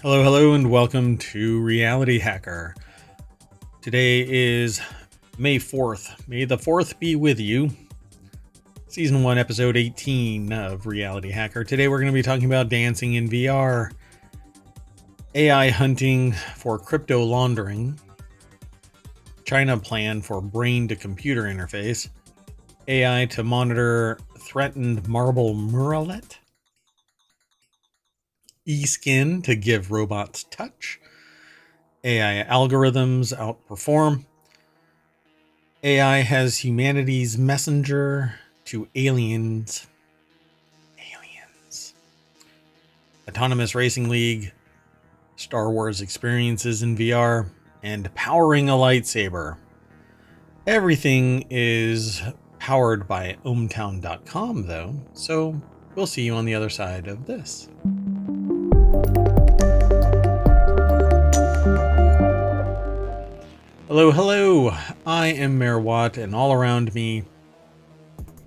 Hello, hello, and welcome to Reality Hacker. Today is May 4th. May the 4th be with you. Season 1, Episode 18 of Reality Hacker. Today we're going to be talking about dancing in VR, AI hunting for crypto laundering, China plan for brain-to-computer interface, AI to monitor threatened marble Murrelet, e-skin to give robots touch, AI algorithms outperform, AI has humanities messenger to aliens. Autonomous Racing League, Star Wars experiences in VR, and powering a lightsaber. Everything is powered by ohmtown.com though, so we'll see you on the other side of this. Hello, hello. I am Mayor Watt, and all around me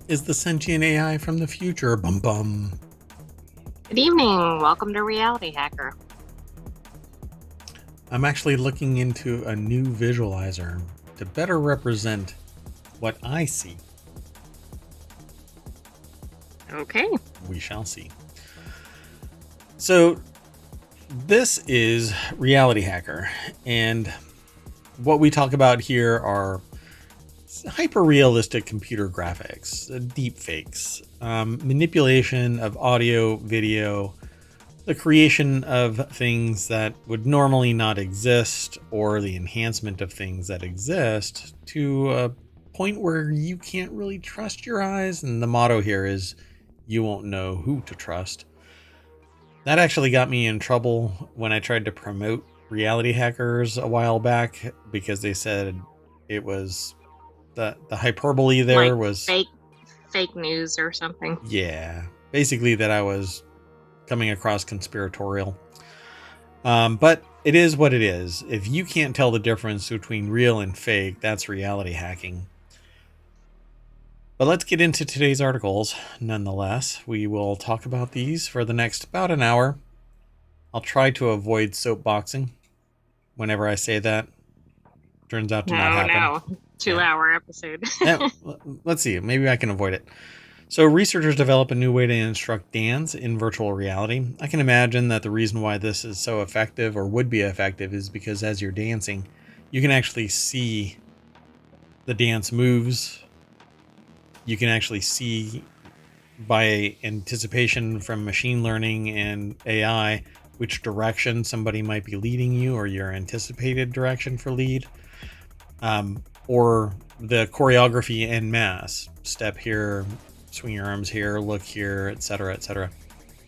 is the sentient AI from the future. Bum bum. Good evening. Welcome to Reality Hacker. I'm actually looking into a new visualizer to better represent what I see. Okay. We shall see. So this is Reality Hacker, and what we talk about here are hyper-realistic computer graphics, deep fakes, manipulation of audio, video, the creation of things that would normally not exist, or the enhancement of things that exist to a point where you can't really trust your eyes. And the motto here is, you won't know who to trust. That actually got me in trouble when I tried to promote Reality Hackers a while back, because they said it was the hyperbole there Like was fake news or something. Yeah, basically that I was coming across conspiratorial. But it is what it is. If you can't tell the difference between real and fake, that's reality hacking. But let's get into today's articles. Nonetheless, we will talk about these for the next about an hour. I'll try to avoid soapboxing whenever I say that. Turns out to not happen. No. 2-hour episode. Let's see. Maybe I can avoid it. So researchers develop a new way to instruct dance in virtual reality. I can imagine that the reason why this is so effective, or would be effective, is because as you're dancing, you can actually see the dance moves. You can actually see by anticipation from machine learning and AI which direction somebody might be leading you, or your anticipated direction for lead, or the choreography en masse. Step here, swing your arms here, look here, etc., etc.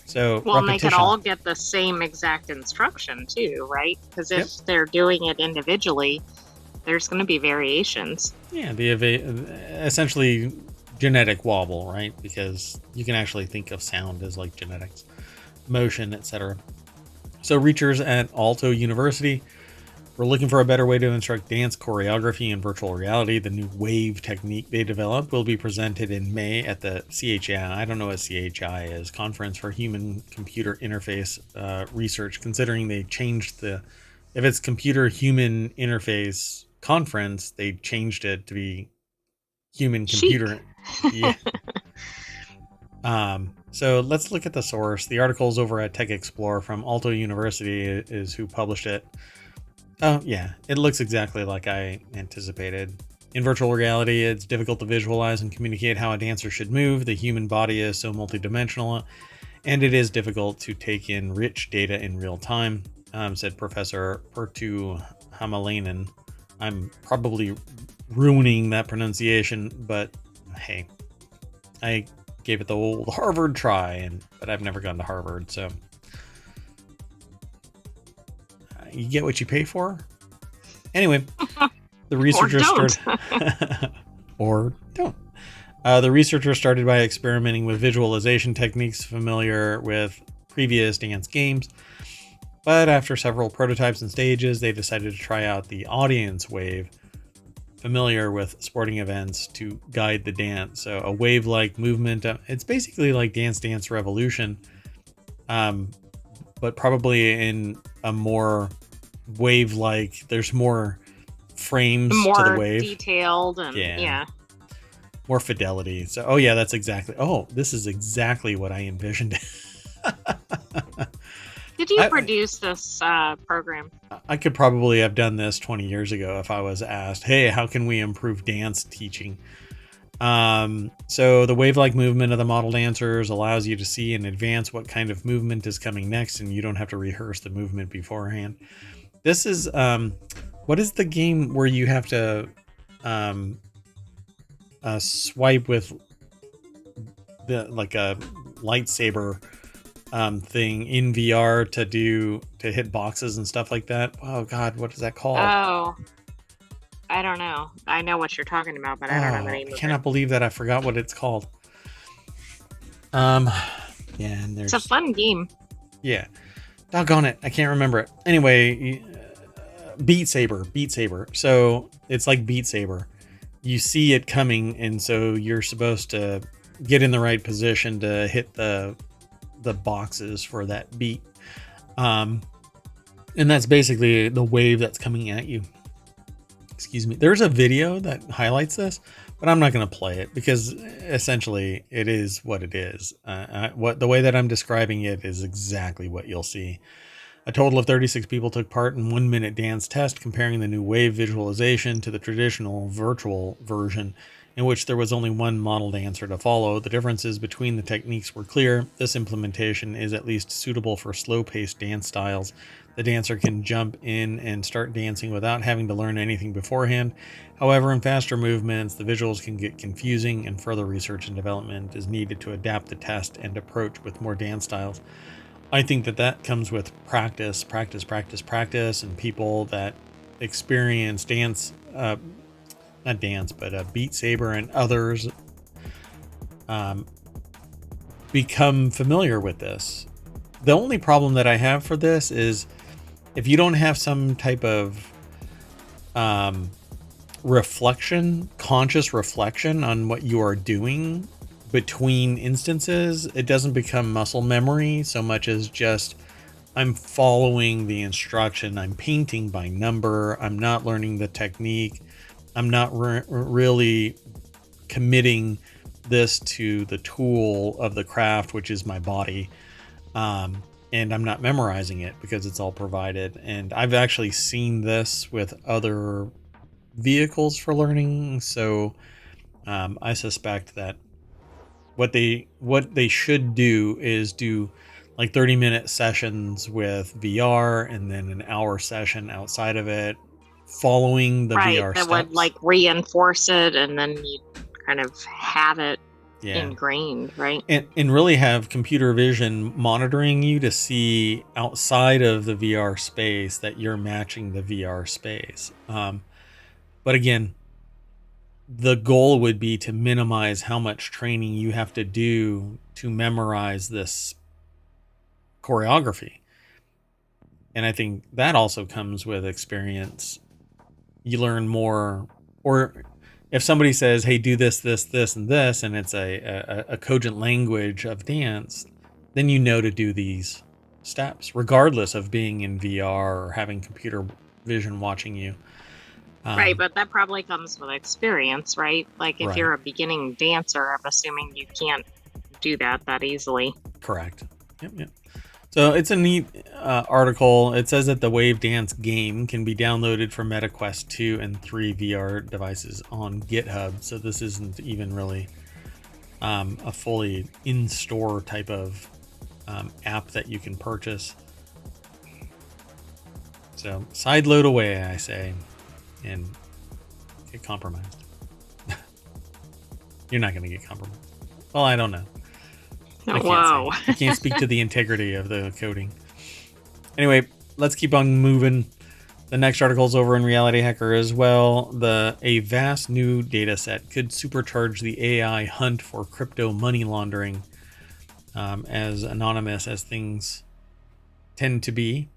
So well, and they could all get the same exact instruction too, right? Because if they're doing it individually, there's going to be variations. Yeah, essentially genetic wobble, right? Because you can actually think of sound as like genetics, motion, etc. So researchers at Aalto University were looking for a better way to instruct dance choreography in virtual reality. The new wave technique they developed will be presented in May at the CHI. I don't know what CHI is, Conference for Human Computer Interface Research, considering they changed if it's computer human interface conference, they changed it to be human computer. Yeah. So let's look at the source. The article's over at Tech Explorer from Aalto University is who published it. Oh, yeah, it looks exactly like I anticipated. In virtual reality, it's difficult to visualize and communicate how a dancer should move. The human body is so multidimensional, and it is difficult to take in rich data in real time, said Professor Perttu Hamalainen. I'm probably ruining that pronunciation, but hey, I gave it the old Harvard try, but I've never gone to Harvard, so you get what you pay for. Anyway, the researchers started or don't. The researchers started by experimenting with visualization techniques familiar with previous dance games, but after several prototypes and stages, they decided to try out the audience wave, familiar with sporting events, to guide the dance. So a wave-like movement. It's basically like Dance Dance Revolution, but probably in a more wave-like. There's more frames to the More wave. detailed and yeah. More fidelity. So, oh yeah, that's exactly. Oh, this is exactly what I envisioned. Did you produce this program? I could probably have done this 20 years ago if I was asked, hey, how can we improve dance teaching? So the wave-like movement of the model dancers allows you to see in advance what kind of movement is coming next, and you don't have to rehearse the movement beforehand. This is, what is the game where you have to swipe with like a lightsaber thing in VR to hit boxes and stuff like that? Oh God, what is that called? Oh, I don't know. I know what you're talking about, but I don't know the name of it. I cannot believe that I forgot what it's called. Yeah, and there's... It's a fun game. Yeah. Doggone it, I can't remember it. Anyway, Beat Saber. So it's like Beat Saber. You see it coming, and so you're supposed to get in the right position to hit the boxes for that beat. And that's basically the wave that's coming at you. Excuse me. There's a video that highlights this, but I'm not going to play it because essentially it is what it is. The way that I'm describing it is exactly what you'll see. A total of 36 people took part in 1-minute dance test comparing the new wave visualization to the traditional virtual version, in which there was only one model dancer to follow. The differences between the techniques were clear. This implementation is at least suitable for slow-paced dance styles. The dancer can jump in and start dancing without having to learn anything beforehand. However, in faster movements, the visuals can get confusing, and further research and development is needed to adapt the test and approach with more dance styles. I think that comes with practice, and people that experience dance, not dance, but Beat Saber and others become familiar with this. The only problem that I have for this is if you don't have some type of conscious reflection on what you are doing between instances, it doesn't become muscle memory so much as just I'm following the instruction. I'm painting by number. I'm not learning the technique. I'm not really committing this to the tool of the craft, which is my body. And I'm not memorizing it because it's all provided. And I've actually seen this with other vehicles for learning. So I suspect that what they should do is do like 30-minute sessions with VR and then an hour session outside of it, following the VR that steps. Would like reinforce it, and then you kind of have it ingrained, right? And really have computer vision monitoring you to see outside of the VR space that you're matching the VR space. But again, the goal would be to minimize how much training you have to do to memorize this choreography. And I think that also comes with experience. You learn more, or if somebody says, hey, do this, and this, and it's a cogent language of dance, then you know to do these steps, regardless of being in VR or having computer vision watching you. Right, but that probably comes with experience, right? Like if you're a beginning dancer, I'm assuming you can't do that easily. Correct. Yep. So it's a neat article. It says that the Wave Dance game can be downloaded for MetaQuest 2 and 3 VR devices on GitHub. So this isn't even really a fully in-store type of app that you can purchase. So sideload away, I say, and get compromised. You're not going to get compromised. Well, I don't know. I can't speak to the integrity of the coding. Anyway, let's keep on moving. The next article is over in RealityHacker as well. A vast new data set could supercharge the AI hunt for crypto money laundering, as anonymous as things tend to be.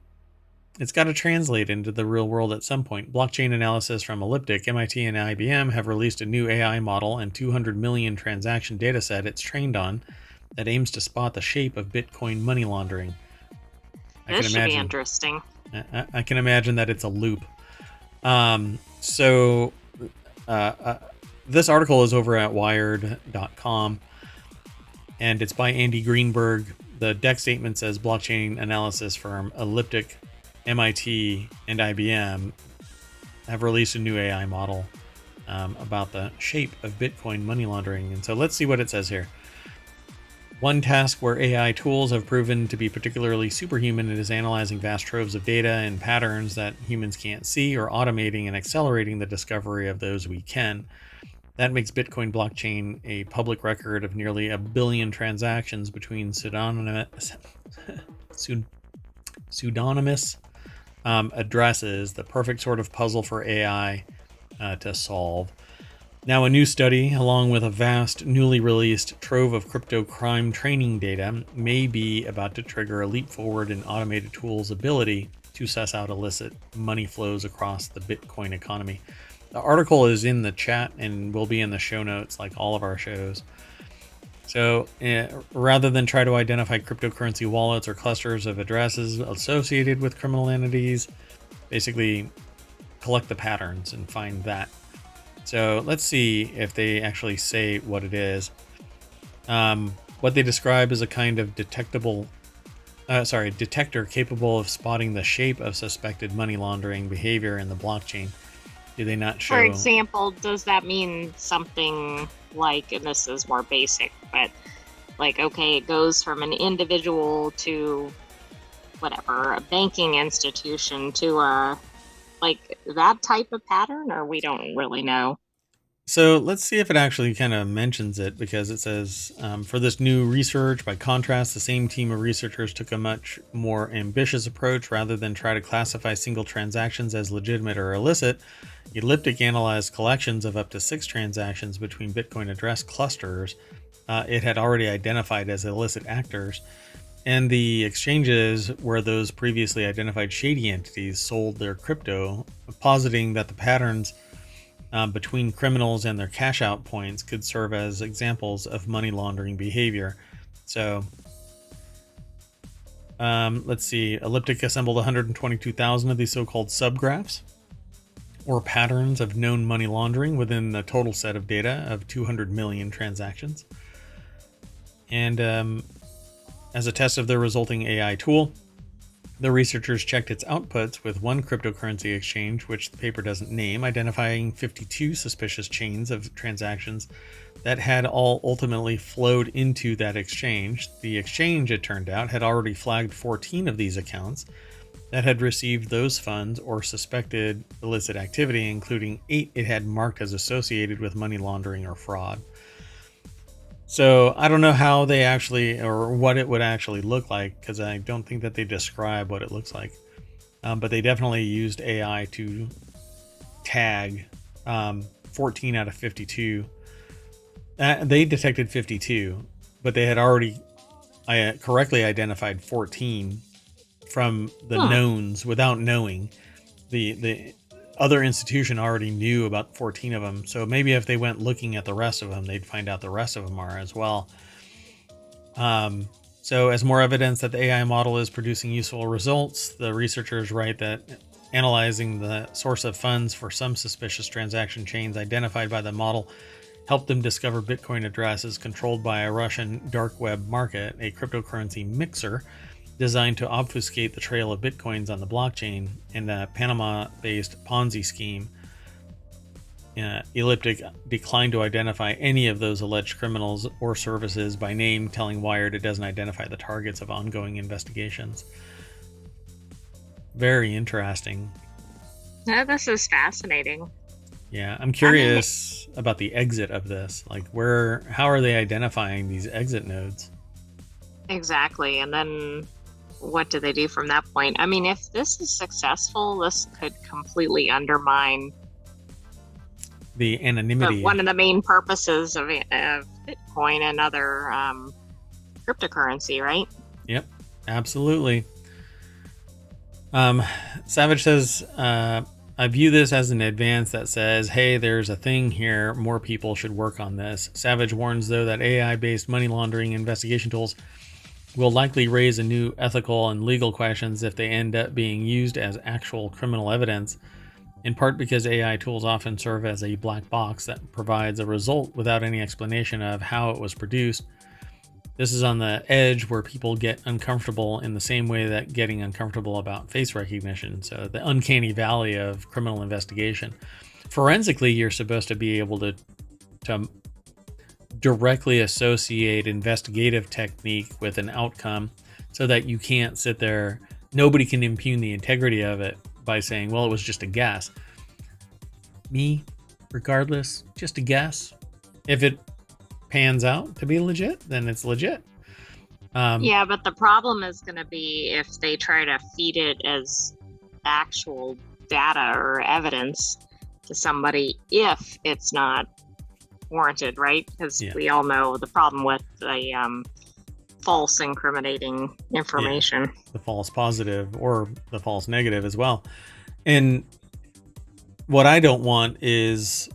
It's got to translate into the real world at some point. Blockchain analysis from Elliptic, MIT, and IBM have released a new AI model and 200 million transaction data set it's trained on that aims to spot the shape of Bitcoin money laundering. This should be interesting. I can imagine that it's a loop. So this article is over at wired.com, and it's by Andy Greenberg. The deck statement says blockchain analysis firm Elliptic, MIT, and IBM have released a new AI model about the shape of Bitcoin money laundering. And so let's see what it says here. One task where AI tools have proven to be particularly superhuman is analyzing vast troves of data and patterns that humans can't see, or automating and accelerating the discovery of those we can. That makes Bitcoin blockchain a public record of nearly 1 billion transactions between pseudonymous addresses, the perfect sort of puzzle for AI to solve. Now, a new study, along with a vast, newly released trove of crypto crime training data, may be about to trigger a leap forward in automated tools' ability to suss out illicit money flows across the Bitcoin economy. The article is in the chat and will be in the show notes, like all of our shows. So, rather than try to identify cryptocurrency wallets or clusters of addresses associated with criminal entities, basically collect the patterns and find that. So let's see if they actually say what it is. What they describe is a kind of detector capable of spotting the shape of suspected money laundering behavior in the blockchain. Do they not show? For example, does that mean something like, and this is more basic, but like, okay, it goes from an individual to whatever, a banking institution to a, like that type of pattern, or we don't really know? So let's see if it actually kind of mentions it, because it says, for this new research, by contrast, the same team of researchers took a much more ambitious approach. Rather than try to classify single transactions as legitimate or illicit, Elliptic analyzed collections of up to 6 transactions between Bitcoin address clusters it had already identified as illicit actors, and the exchanges where those previously identified shady entities sold their crypto, positing that the patterns between criminals and their cash out points could serve as examples of money laundering behavior. So let's see. Elliptic assembled 122,000 of these so-called subgraphs, or patterns of known money laundering, within the total set of data of 200 million transactions. And as a test of their resulting AI tool, the researchers checked its outputs with one cryptocurrency exchange, which the paper doesn't name, identifying 52 suspicious chains of transactions that had all ultimately flowed into that exchange. The exchange, it turned out, had already flagged 14 of these accounts that had received those funds or suspected illicit activity, including 8 it had marked as associated with money laundering or fraud. So I don't know how they actually, or what it would actually look like, because I don't think that they describe what it looks like. But they definitely used AI to tag 14 out of 52. They detected 52, but they had already correctly identified 14 from the knowns without knowing. The other institution already knew about 14 of them, so maybe if they went looking at the rest of them, they'd find out the rest of them are as well. So as more evidence that the AI model is producing useful results, the researchers write that analyzing the source of funds for some suspicious transaction chains identified by the model helped them discover Bitcoin addresses controlled by a Russian dark web market, a cryptocurrency mixer designed to obfuscate the trail of Bitcoins on the blockchain, and a Panama-based Ponzi scheme. Elliptic declined to identify any of those alleged criminals or services by name, telling Wired it doesn't identify the targets of ongoing investigations. Very interesting. Yeah, this is fascinating. Yeah, I'm curious about the exit of this. Like, how are they identifying these exit nodes? Exactly. And then what do they do from that point? I mean, if this is successful, this could completely undermine the anonymity. One of the main purposes of Bitcoin and other cryptocurrency, right? Yep, absolutely. Savage says, I view this as an advance that says, hey, there's a thing here. More people should work on this. Savage warns, though, that AI-based money laundering investigation tools will likely raise a new ethical and legal questions if they end up being used as actual criminal evidence, in part because AI tools often serve as a black box that provides a result without any explanation of how it was produced. This is on the edge where people get uncomfortable in the same way that getting uncomfortable about face recognition. So the uncanny valley of criminal investigation. Forensically, you're supposed to be able to directly associate investigative technique with an outcome so that you can't sit there. Nobody can impugn the integrity of it by saying, well, it was just a guess. Me, regardless, just a guess. If it pans out to be legit, then it's legit. Yeah, but the problem is going to be if they try to feed it as actual data or evidence to somebody if it's not warranted, right? Because we all know the problem with the false incriminating information. The false positive or the false negative as well. And what I don't want is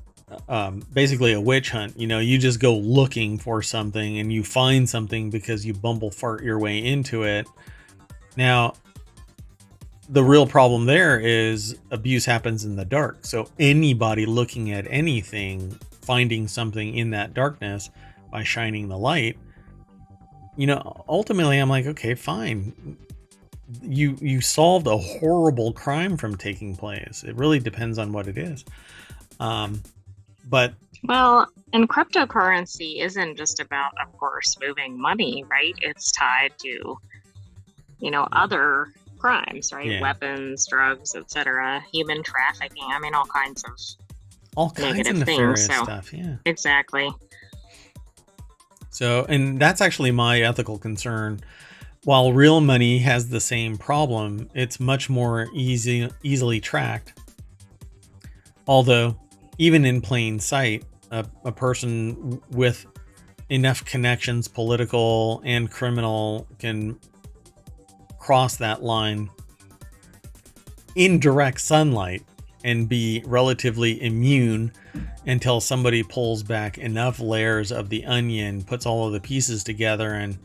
basically a witch hunt. You know, you just go looking for something and you find something because you bumble fart your way into it. Now, the real problem there is abuse happens in the dark. So anybody looking at anything, finding something in that darkness by shining the light, you know, ultimately I'm like, okay, fine. You solved a horrible crime from taking place. It really depends on what it is. But well, and cryptocurrency isn't just about, of course, moving money, right? It's tied to, you know, other crimes, right? Yeah. Weapons, drugs, etc., human trafficking. I mean, all kinds of negative nefarious things. Stuff. Yeah, exactly. So, and that's actually my ethical concern. While real money has the same problem, it's much more easily tracked. Although, even in plain sight, a person with enough connections, political and criminal, can cross that line in direct sunlight and be relatively immune until somebody pulls back enough layers of the onion, puts all of the pieces together, and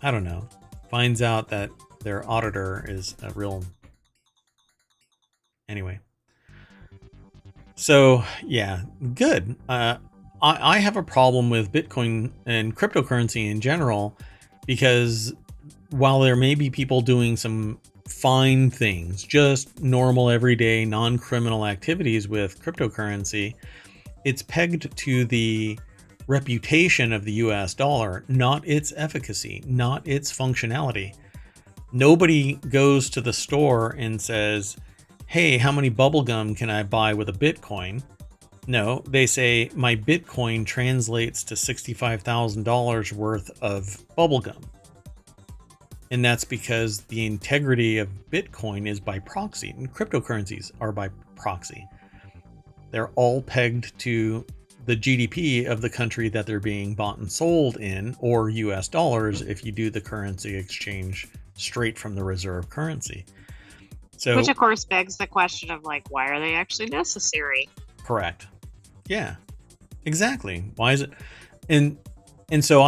I don't know, finds out that their auditor is a real... Anyway. So, yeah, good. I have a problem with Bitcoin and cryptocurrency in general because while there may be people doing some fine things, just normal, everyday, non-criminal activities with cryptocurrency, it's pegged to the reputation of the US dollar, not its efficacy, not its functionality. Nobody goes to the store and says, hey, how many bubblegum can I buy with a Bitcoin? No, they say my Bitcoin translates to $65,000 worth of bubblegum. And that's because the integrity of Bitcoin is by proxy, and cryptocurrencies are by proxy. They're all pegged to the GDP of the country that they're being bought and sold in, or US dollars if you do the currency exchange straight from the reserve currency. So, which of course begs the question of like, why are they actually necessary? Correct. Yeah, exactly. Why is it? And so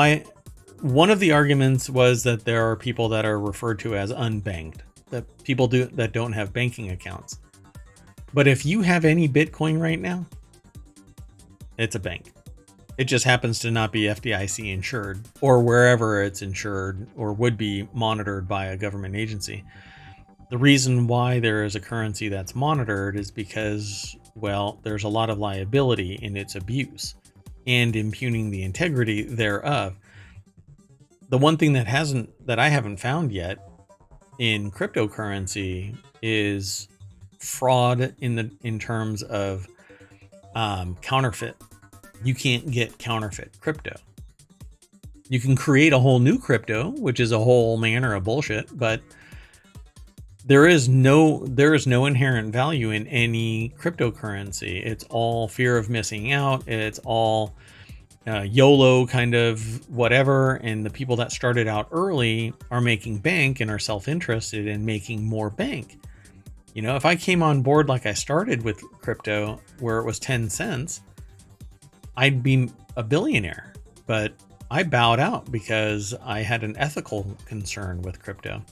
one of the arguments was that there are people that are referred to as unbanked, that people that don't have banking accounts. But if you have any Bitcoin right now, it's a bank. It just happens to not be FDIC insured or wherever it's insured or would be monitored by a government agency. The reason why there is a currency that's monitored is because, well, there's a lot of liability in its abuse and impugning the integrity thereof. The one thing that I haven't found yet in cryptocurrency is fraud in terms of counterfeit. You can't get counterfeit crypto. You can create a whole new crypto, which is a whole manner of bullshit, but there is no inherent value in any cryptocurrency. It's all fear of missing out. It's all YOLO kind of whatever. And the people that started out early are making bank and are self-interested in making more bank. You know, if I came on board like I started with crypto where it was 10 cents, I'd be a billionaire. But I bowed out because I had an ethical concern with crypto.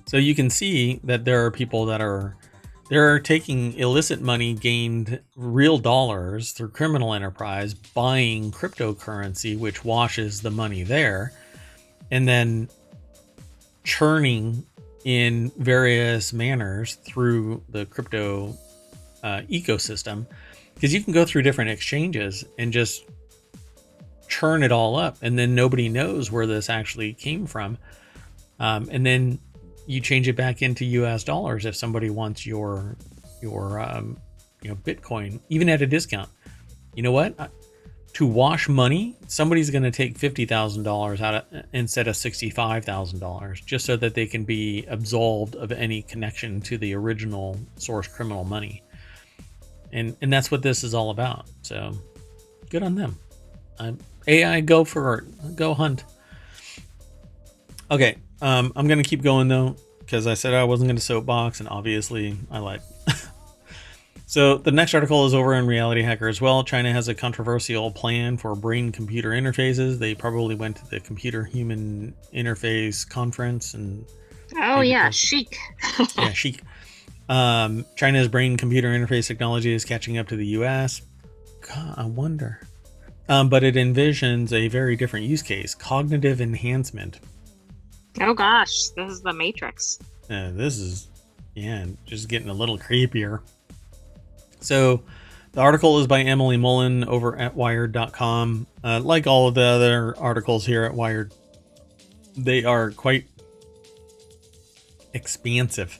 So you can see that there are people that are they're taking illicit money gained real dollars through criminal enterprise, buying cryptocurrency, which washes the money there, and then churning in various manners through the crypto ecosystem. Because you can go through different exchanges and just churn it all up, and then nobody knows where this actually came from. And then you change it back into US dollars if somebody wants your Bitcoin, even at a discount. You know what? To wash money, somebody's going to take $50,000 out of, instead of $65,000, just so that they can be absolved of any connection to the original source criminal money. And that's what this is all about. So good on them. AI, go for it. Go hunt. Okay, I'm going to keep going, though, because I said I wasn't going to soapbox, and obviously I lied. So the next article is over in RealityHacker as well. China has a controversial plan for brain-computer interfaces. They probably went to the Computer-Human Interface Conference. And oh, yeah, chic. Yeah, chic. China's brain-computer interface technology is catching up to the U.S. God, I wonder. But it envisions a very different use case, cognitive enhancement. Oh gosh, this is the Matrix. This is, just getting a little creepier. So the article is by Emily Mullen over at Wired.com. Like all of the other articles here at Wired, they are quite expansive.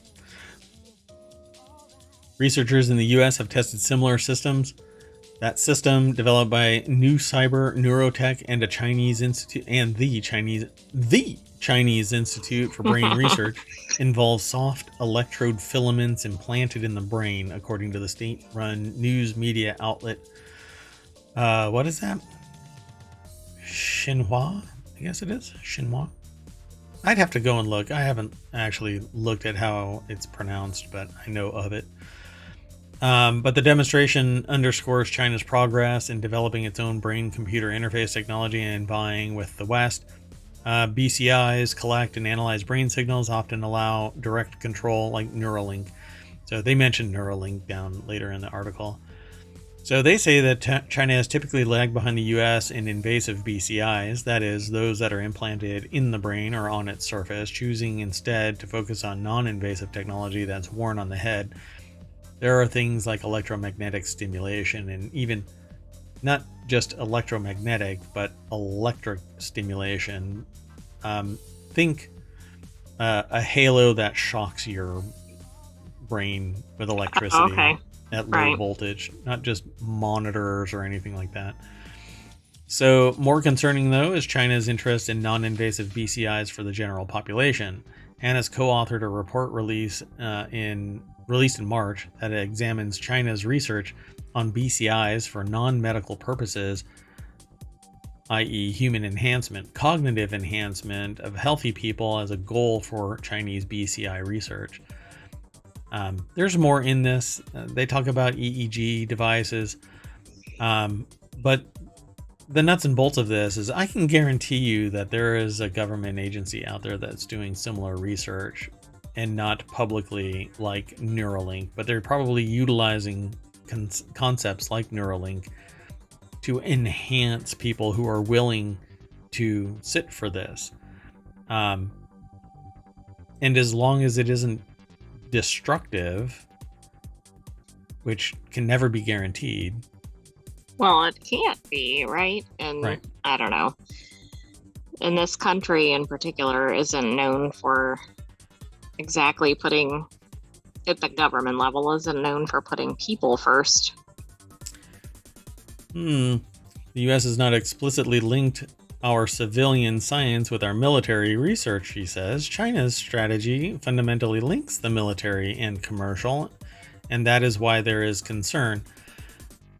Researchers in the U.S. have tested similar systems. That system, developed by Cyber Neurotech and a Chinese institute, and the Chinese Institute for Brain Research, involves soft electrode filaments implanted in the brain, according to the state-run news media outlet. What is that? Xinhua? I guess it is Xinhua. I'd have to go and look. I haven't actually looked at how it's pronounced, but I know of it. But the demonstration underscores China's progress in developing its own brain-computer interface technology and vying with the West. BCIs collect and analyze brain signals, often allow direct control like Neuralink. So they mentioned Neuralink down later in the article. So they say that China has typically lagged behind the US in invasive BCIs, that is, those that are implanted in the brain or on its surface, choosing instead to focus on non-invasive technology that's worn on the head. There are things like electromagnetic stimulation, and even not just electromagnetic, but electric stimulation. Think a halo that shocks your brain with electricity at low voltage, not just monitors or anything like that. So more concerning, though, is China's interest in non-invasive BCIs for the general population. Hannah's co-authored a report released in March that examines China's research on BCIs for non-medical purposes, i.e. human enhancement, cognitive enhancement of healthy people as a goal for Chinese BCI research. There's more in this. They talk about EEG devices, but the nuts and bolts of this is I can guarantee you that there is a government agency out there that's doing similar research, and not publicly like Neuralink, but they're probably utilizing concepts like Neuralink to enhance people who are willing to sit for this. And as long as it isn't destructive, which can never be guaranteed. Well, it can't be, right? And right. I don't know. And this country in particular isn't known for exactly putting, at the government level, isn't known for putting people first. The U.S. has not explicitly linked our civilian science with our military research, he says. China's strategy fundamentally links the military and commercial, and that is why there is concern.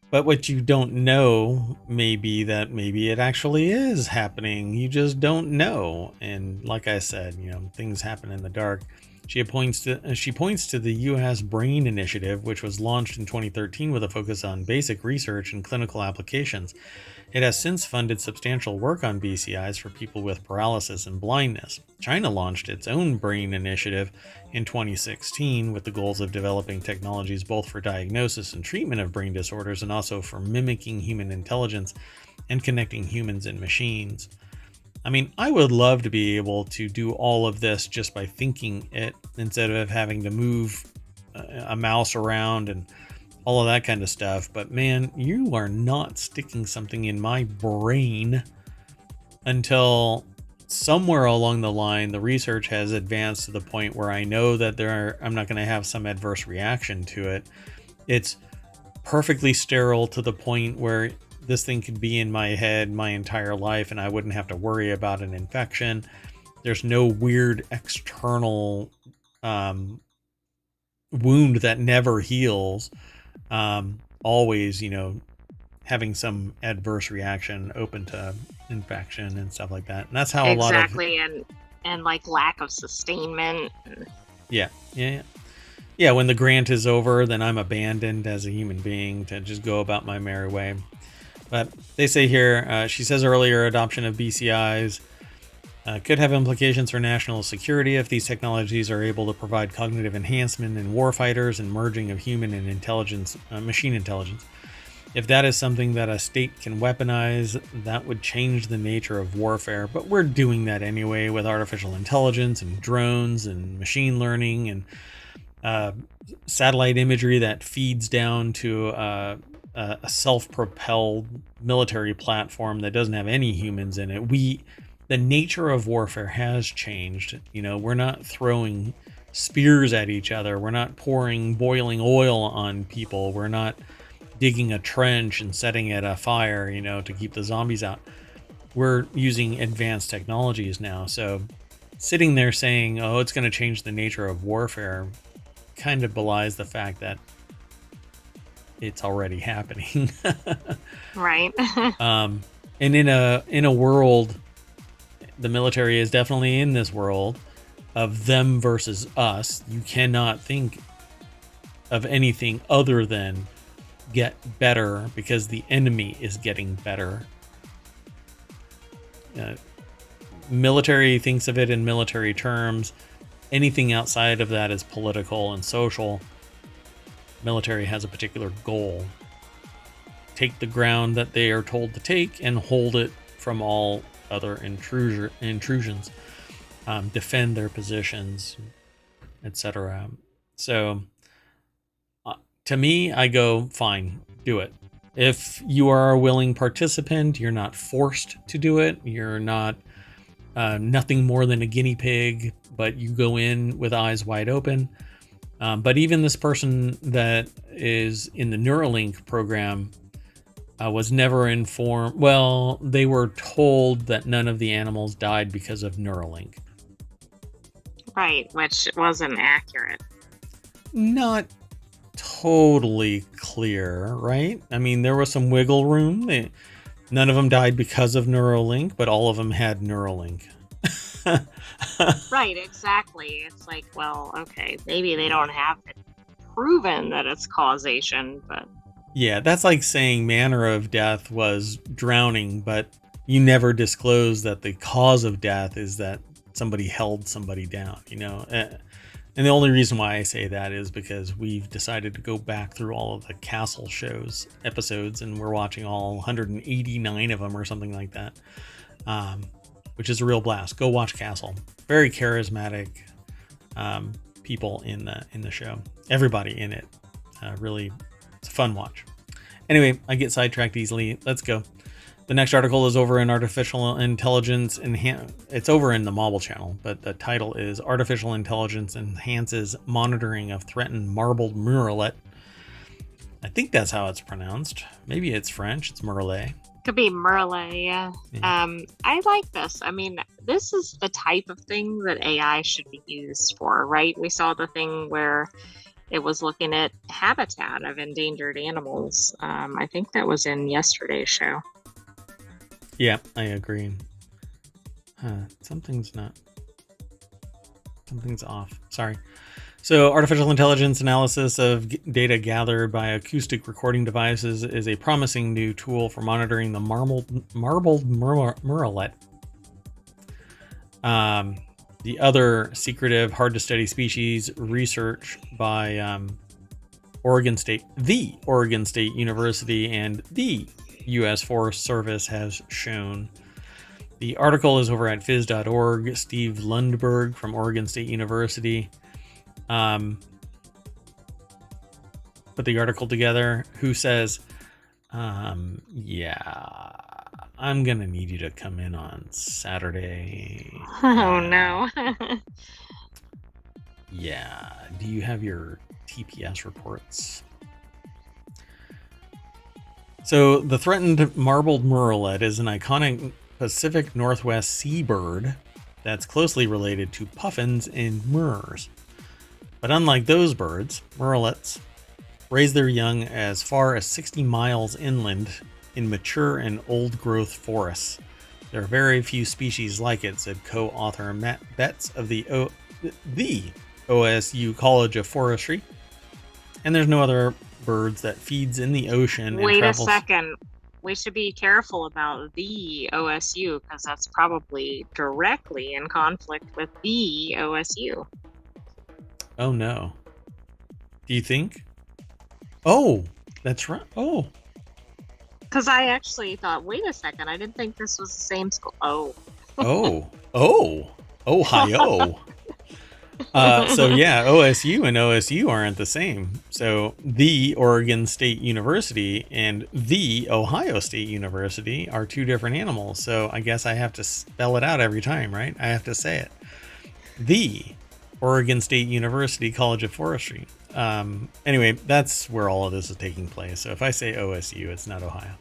But what you don't know may be that maybe it actually is happening. You just don't know. And like I said, things happen in the dark. She points to the U.S. Brain Initiative, which was launched in 2013 with a focus on basic research and clinical applications. It has since funded substantial work on BCIs for people with paralysis and blindness. China launched its own brain initiative in 2016 with the goals of developing technologies both for diagnosis and treatment of brain disorders and also for mimicking human intelligence and connecting humans and machines. I mean, I would love to be able to do all of this just by thinking it instead of having to move a mouse around and all of that kind of stuff. But man, you are not sticking something in my brain until somewhere along the line the research has advanced to the point where I know that I'm not going to have some adverse reaction to it. It's perfectly sterile to the point where this thing could be in my head my entire life and I wouldn't have to worry about an infection. There's no weird external wound that never heals. Always, having some adverse reaction open to infection and stuff like that. And that's how exactly, and like lack of sustainment. Yeah. When the grant is over, then I'm abandoned as a human being to just go about my merry way. But they say here, she says earlier, adoption of BCIs could have implications for national security if these technologies are able to provide cognitive enhancement in warfighters and merging of human and machine intelligence. If that is something that a state can weaponize, that would change the nature of warfare. But we're doing that anyway with artificial intelligence and drones and machine learning and satellite imagery that feeds down to a self-propelled military platform that doesn't have any humans in it. The nature of warfare has changed. We're not throwing spears at each other. We're not pouring boiling oil on people. We're not digging a trench and setting it afire, to keep the zombies out. We're using advanced technologies now. So sitting there saying, oh, it's going to change the nature of warfare kind of belies the fact that it's already happening. Right. And in a world, the military is definitely in this world of them versus us. You cannot think of anything other than get better because the enemy is getting better. Military thinks of it in military terms. Anything outside of that is political and social. Military has a particular goal. Take the ground that they are told to take and hold it from all other intrusions. Defend their positions, etc. So to me, I go, fine, do it. If you are a willing participant, you're not forced to do it. You're not nothing more than a guinea pig, but you go in with eyes wide open. But even this person that is in the Neuralink program was never informed. Well, they were told that none of the animals died because of Neuralink. Right, which wasn't accurate. Not totally clear, right? I mean, there was some wiggle room. None of them died because of Neuralink, but all of them had Neuralink. Right, exactly. It's like, well, okay, maybe they don't have it proven that it's causation, but... Yeah, that's like saying manner of death was drowning, but you never disclose that the cause of death is that somebody held somebody down, And the only reason why I say that is because we've decided to go back through all of the Castle shows episodes, and we're watching all 189 of them or something like that, which is a real blast. Go watch Castle. Very charismatic people in the show. Everybody in it. Really, it's a fun watch. Anyway, I get sidetracked easily. Let's go. The next article is over in Artificial Intelligence. It's over in the Mobile channel, but the title is Artificial Intelligence Enhances Monitoring of Threatened Marbled Murrelet. I think that's how it's pronounced. Maybe it's French. It's Murrelet. Could be Murrelet, yeah. I like this. I mean, this is the type of thing that AI should be used for, right? We saw the thing where it was looking at habitat of endangered animals. I think that was in yesterday's show. Yeah, I agree. Something's not Something's off. Sorry. So, artificial intelligence analysis of data gathered by acoustic recording devices is a promising new tool for monitoring the marbled murrelet. The other secretive, hard to study species research by the Oregon State University and the U.S. Forest Service has shown. The article is over at phys.org. Steve Lundberg from Oregon State University put the article together, who says, yeah, I'm going to need you to come in on Saturday. Oh, no. Yeah. Do you have your TPS reports? So the threatened marbled murrelet is an iconic Pacific Northwest seabird that's closely related to puffins and murres. But unlike those birds, murrelets raise their young as far as 60 miles inland in mature and old-growth forests. There are very few species like it, said co-author Matt Betts of the OSU College of Forestry. And there's no other birds that feeds in the ocean. Wait a second. We should be careful about the OSU, because that's probably directly in conflict with the OSU. Oh, no. Do you think? Oh, that's right. Oh. Because I actually thought, wait a second, I didn't think this was the same school. Oh. Ohio. So yeah, OSU and OSU aren't the same. So the Oregon State University and the Ohio State University are two different animals. So I guess I have to spell it out every time, right? I have to say it. The Oregon State University College of Forestry. Anyway, that's where all of this is taking place. So if I say OSU, it's not Ohio.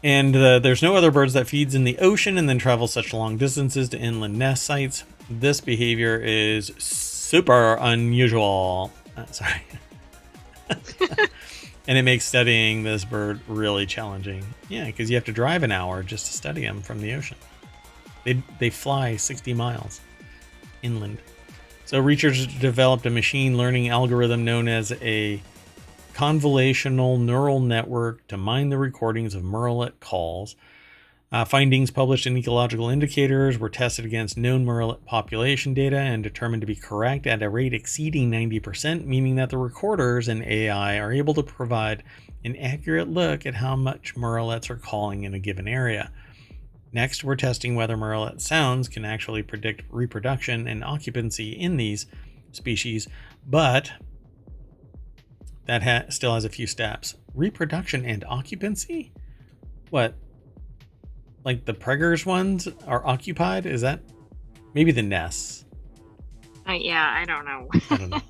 And there's no other birds that feeds in the ocean and then travels such long distances to inland nest sites. This behavior is super unusual. Sorry. And it makes studying this bird really challenging. Yeah, because you have to drive an hour just to study them from the ocean. They fly 60 miles inland. So researchers developed a machine learning algorithm known as a convolutional neural network to mine the recordings of murrelet calls. Findings published in Ecological Indicators were tested against known murrelet population data and determined to be correct at a rate exceeding 90%, meaning that the recorders and AI are able to provide an accurate look at how much murrelets are calling in a given area. Next, we're testing whether murrelet sounds can actually predict reproduction and occupancy in these species, but that still has a few steps. Reproduction and occupancy? What? Like the preggers ones are occupied? Is that maybe the nests? Yeah, I don't know. I don't know.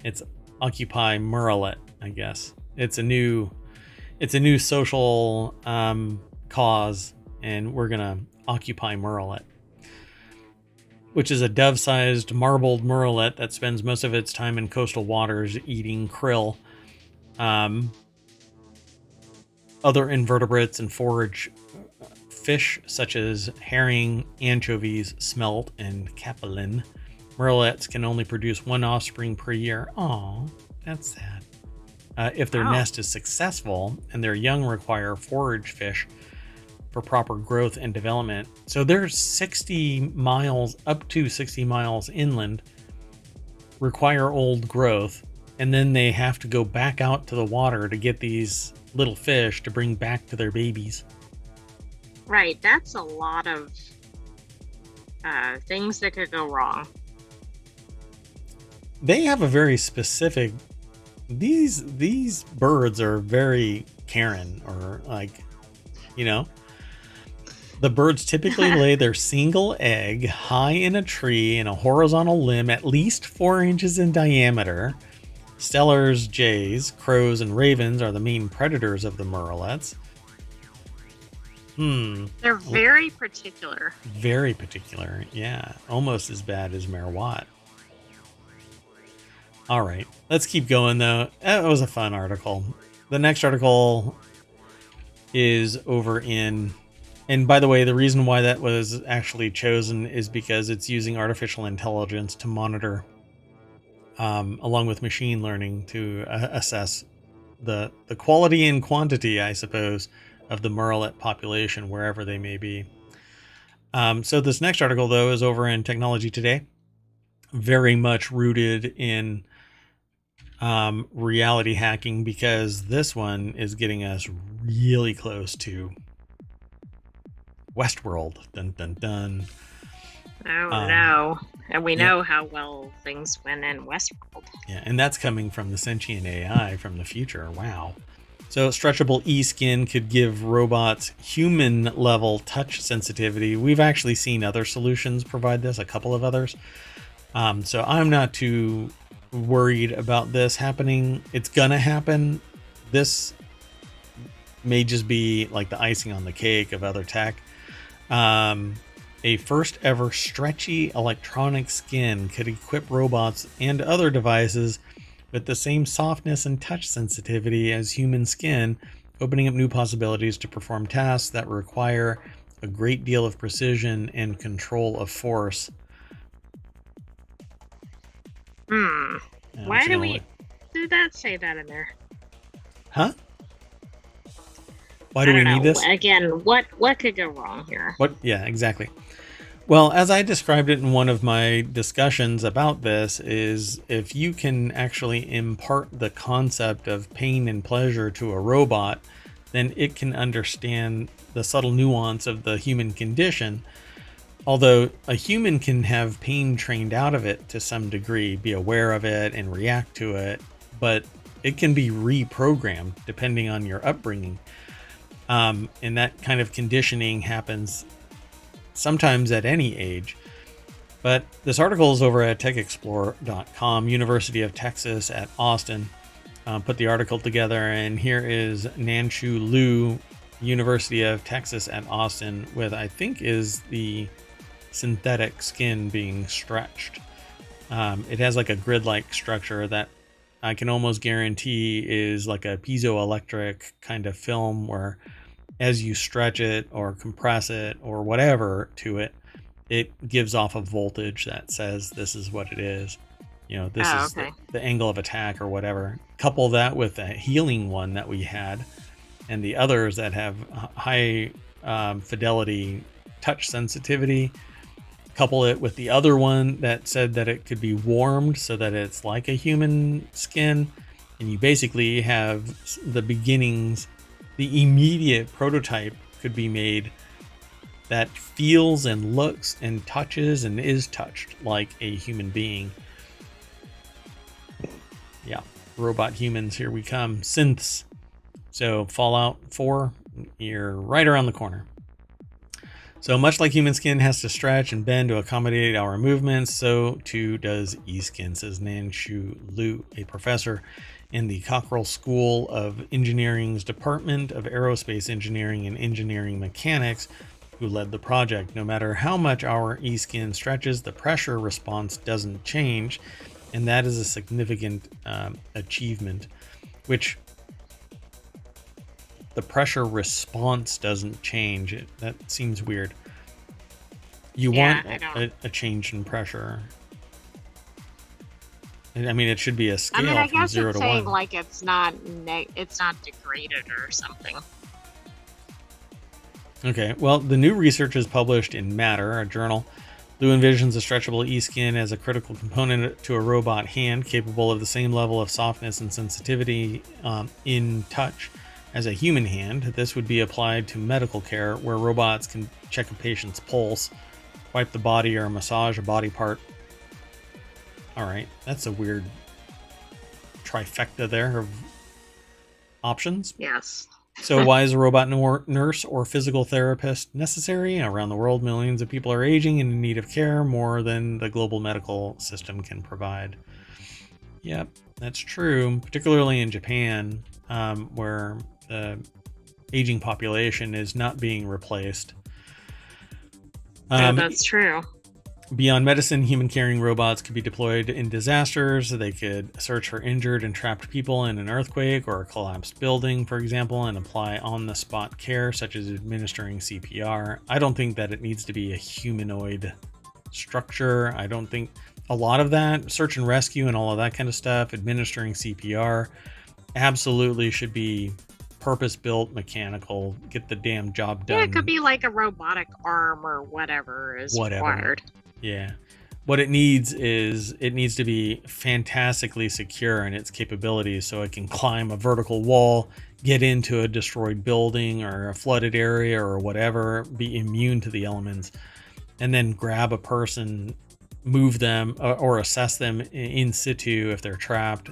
It's occupy murrelet, I guess. It's a new social cause, and we're gonna occupy murrelet, which is a dove-sized marbled murrelet that spends most of its time in coastal waters eating krill, other invertebrates, and forage fish such as herring, anchovies, smelt, and capelin. Murrelets can only produce one offspring per year. Aw, that's sad. If their nest is successful, and their young require forage fish for proper growth and development. So they're 60 miles, up to 60 miles inland, require old growth, and then they have to go back out to the water to get these little fish to bring back to their babies. Right, that's a lot of things that could go wrong. They have a very specific... These birds are very Karen, or like, you know... The birds typically lay their single egg high in a tree in a horizontal limb at least 4 inches in diameter. Stellars, jays, crows, and ravens are the main predators of the murrelets. They're very particular. Very particular, yeah. Almost as bad as Merwat. All right, let's keep going, though. That was a fun article. The next article is over in And by the way, the reason why that was actually chosen is because it's using artificial intelligence to monitor, along with machine learning, to assess the quality and quantity, I suppose, of the Murrelet population wherever they may be. So this next article, though, is over in Technology Today, very much rooted in reality hacking, because this one is getting us really close to Westworld. Dun dun dun. Oh no. And we yeah. know how well things went in Westworld. Yeah, and that's coming from the sentient AI from the future. Wow. So stretchable e-skin could give robots human level touch sensitivity. We've actually seen other solutions provide this, a couple of others. So I'm not too worried about this happening. It's gonna happen. This may just be like the icing on the cake of other tech. A first ever stretchy electronic skin could equip robots and other devices with the same softness and touch sensitivity as human skin, opening up new possibilities to perform tasks that require a great deal of precision and control of force. Why did that say that in there? Huh? Why do we need this? Again, what could go wrong here? What? Yeah, exactly. Well, as I described it in one of my discussions about this, is if you can actually impart the concept of pain and pleasure to a robot, then it can understand the subtle nuance of the human condition. Although a human can have pain trained out of it to some degree, be aware of it and react to it, but it can be reprogrammed depending on your upbringing. And that kind of conditioning happens sometimes at any age. But this article is over at techexplore.com. University of Texas at Austin put the article together, and here is Nanshu Liu, University of Texas at Austin, with, I think, is the synthetic skin being stretched. It has like a grid-like structure that I can almost guarantee is like a piezoelectric kind of film, where as you stretch it or compress it or whatever to it, it gives off a voltage that says this is what it is. You know, this is the angle of attack or whatever. Couple that with a healing one that we had, and the others that have high fidelity touch sensitivity. Couple it with the other one that said that it could be warmed so that it's like a human skin, and you basically have the beginnings. The immediate prototype could be made that feels and looks and touches and is touched like a human being. Yeah, robot humans, here we come. Synths. So Fallout 4, you're right around the corner. So much like human skin has to stretch and bend to accommodate our movements, so too does e-skin, says Nanshu Liu, a professor in the Cockrell School of Engineering's Department of Aerospace Engineering and Engineering Mechanics, who led the project. No matter how much our e-skin stretches, the pressure response doesn't change, and that is a significant achievement. Which, the pressure response doesn't change. That seems weird. You want a change in pressure. I mean, it should be a scale from 0 to 1. Saying like it's not degraded or something. Okay, well, the new research is published in Matter, a journal. Liu envisions a stretchable e-skin as a critical component to a robot hand, capable of the same level of softness and sensitivity in touch as a human hand. This would be applied to medical care, where robots can check a patient's pulse, wipe the body, or massage a body part. All right, that's a weird trifecta there of options. Yes. So why is a robot nurse or physical therapist necessary? Around the world, millions of people are aging and in need of care, more than the global medical system can provide. Yep, that's true, particularly in Japan, where the aging population is not being replaced. That's true. Beyond medicine, human carrying robots could be deployed in disasters. They could search for injured and trapped people in an earthquake or a collapsed building, for example, and apply on-the-spot care, such as administering CPR. I don't think that it needs to be a humanoid structure. I don't think a lot of that, search and rescue and all of that kind of stuff, administering CPR, absolutely should be purpose-built, mechanical, get the damn job done. Yeah, it could be like a robotic arm or whatever is required. Yeah. What it needs is it needs to be fantastically secure in its capabilities, so it can climb a vertical wall, get into a destroyed building or a flooded area or whatever, be immune to the elements, and then grab a person, move them, or assess them in situ if they're trapped.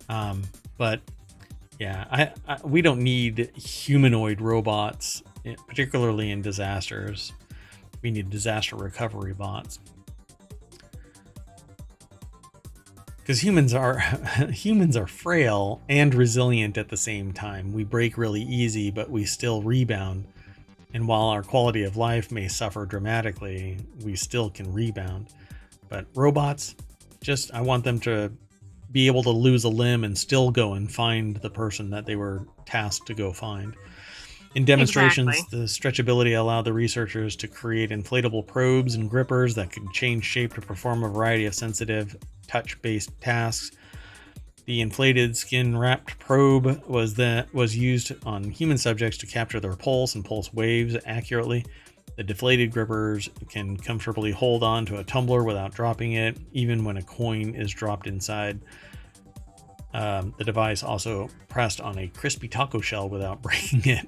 But yeah, we don't need humanoid robots, particularly in disasters. We need disaster recovery bots. Because humans are frail and resilient at the same time. We break really easy, but we still rebound. And while our quality of life may suffer dramatically, we still can rebound. But robots, I want them to be able to lose a limb and still go and find the person that they were tasked to go find. In demonstrations, Exactly. the stretchability allowed the researchers to create inflatable probes and grippers that could change shape to perform a variety of sensitive touch-based tasks. The inflated skin-wrapped probe was used on human subjects to capture their pulse and pulse waves accurately. The deflated grippers can comfortably hold on to a tumbler without dropping it, even when a coin is dropped inside. The device also pressed on a crispy taco shell without breaking it.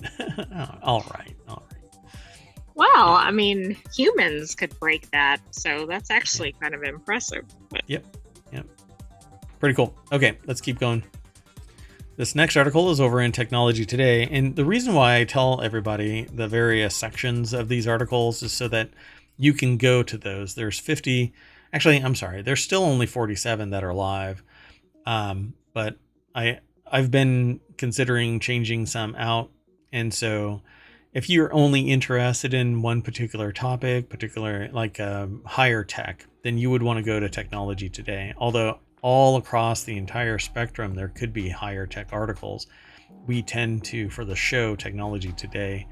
All right. Well, I mean, humans could break that, so that's actually kind of impressive. But... Yep. Pretty cool. Okay, let's keep going. This next article is over in Technology Today, and the reason why I tell everybody the various sections of these articles is so that you can go to those. There's 50, actually, I'm sorry, there's still only 47 that are live, but I've been considering changing some out, and so if you're only interested in one particular topic, like higher tech, then you would want to go to Technology Today. Although all across the entire spectrum, there could be higher tech articles. We tend to, for the show Technology Today,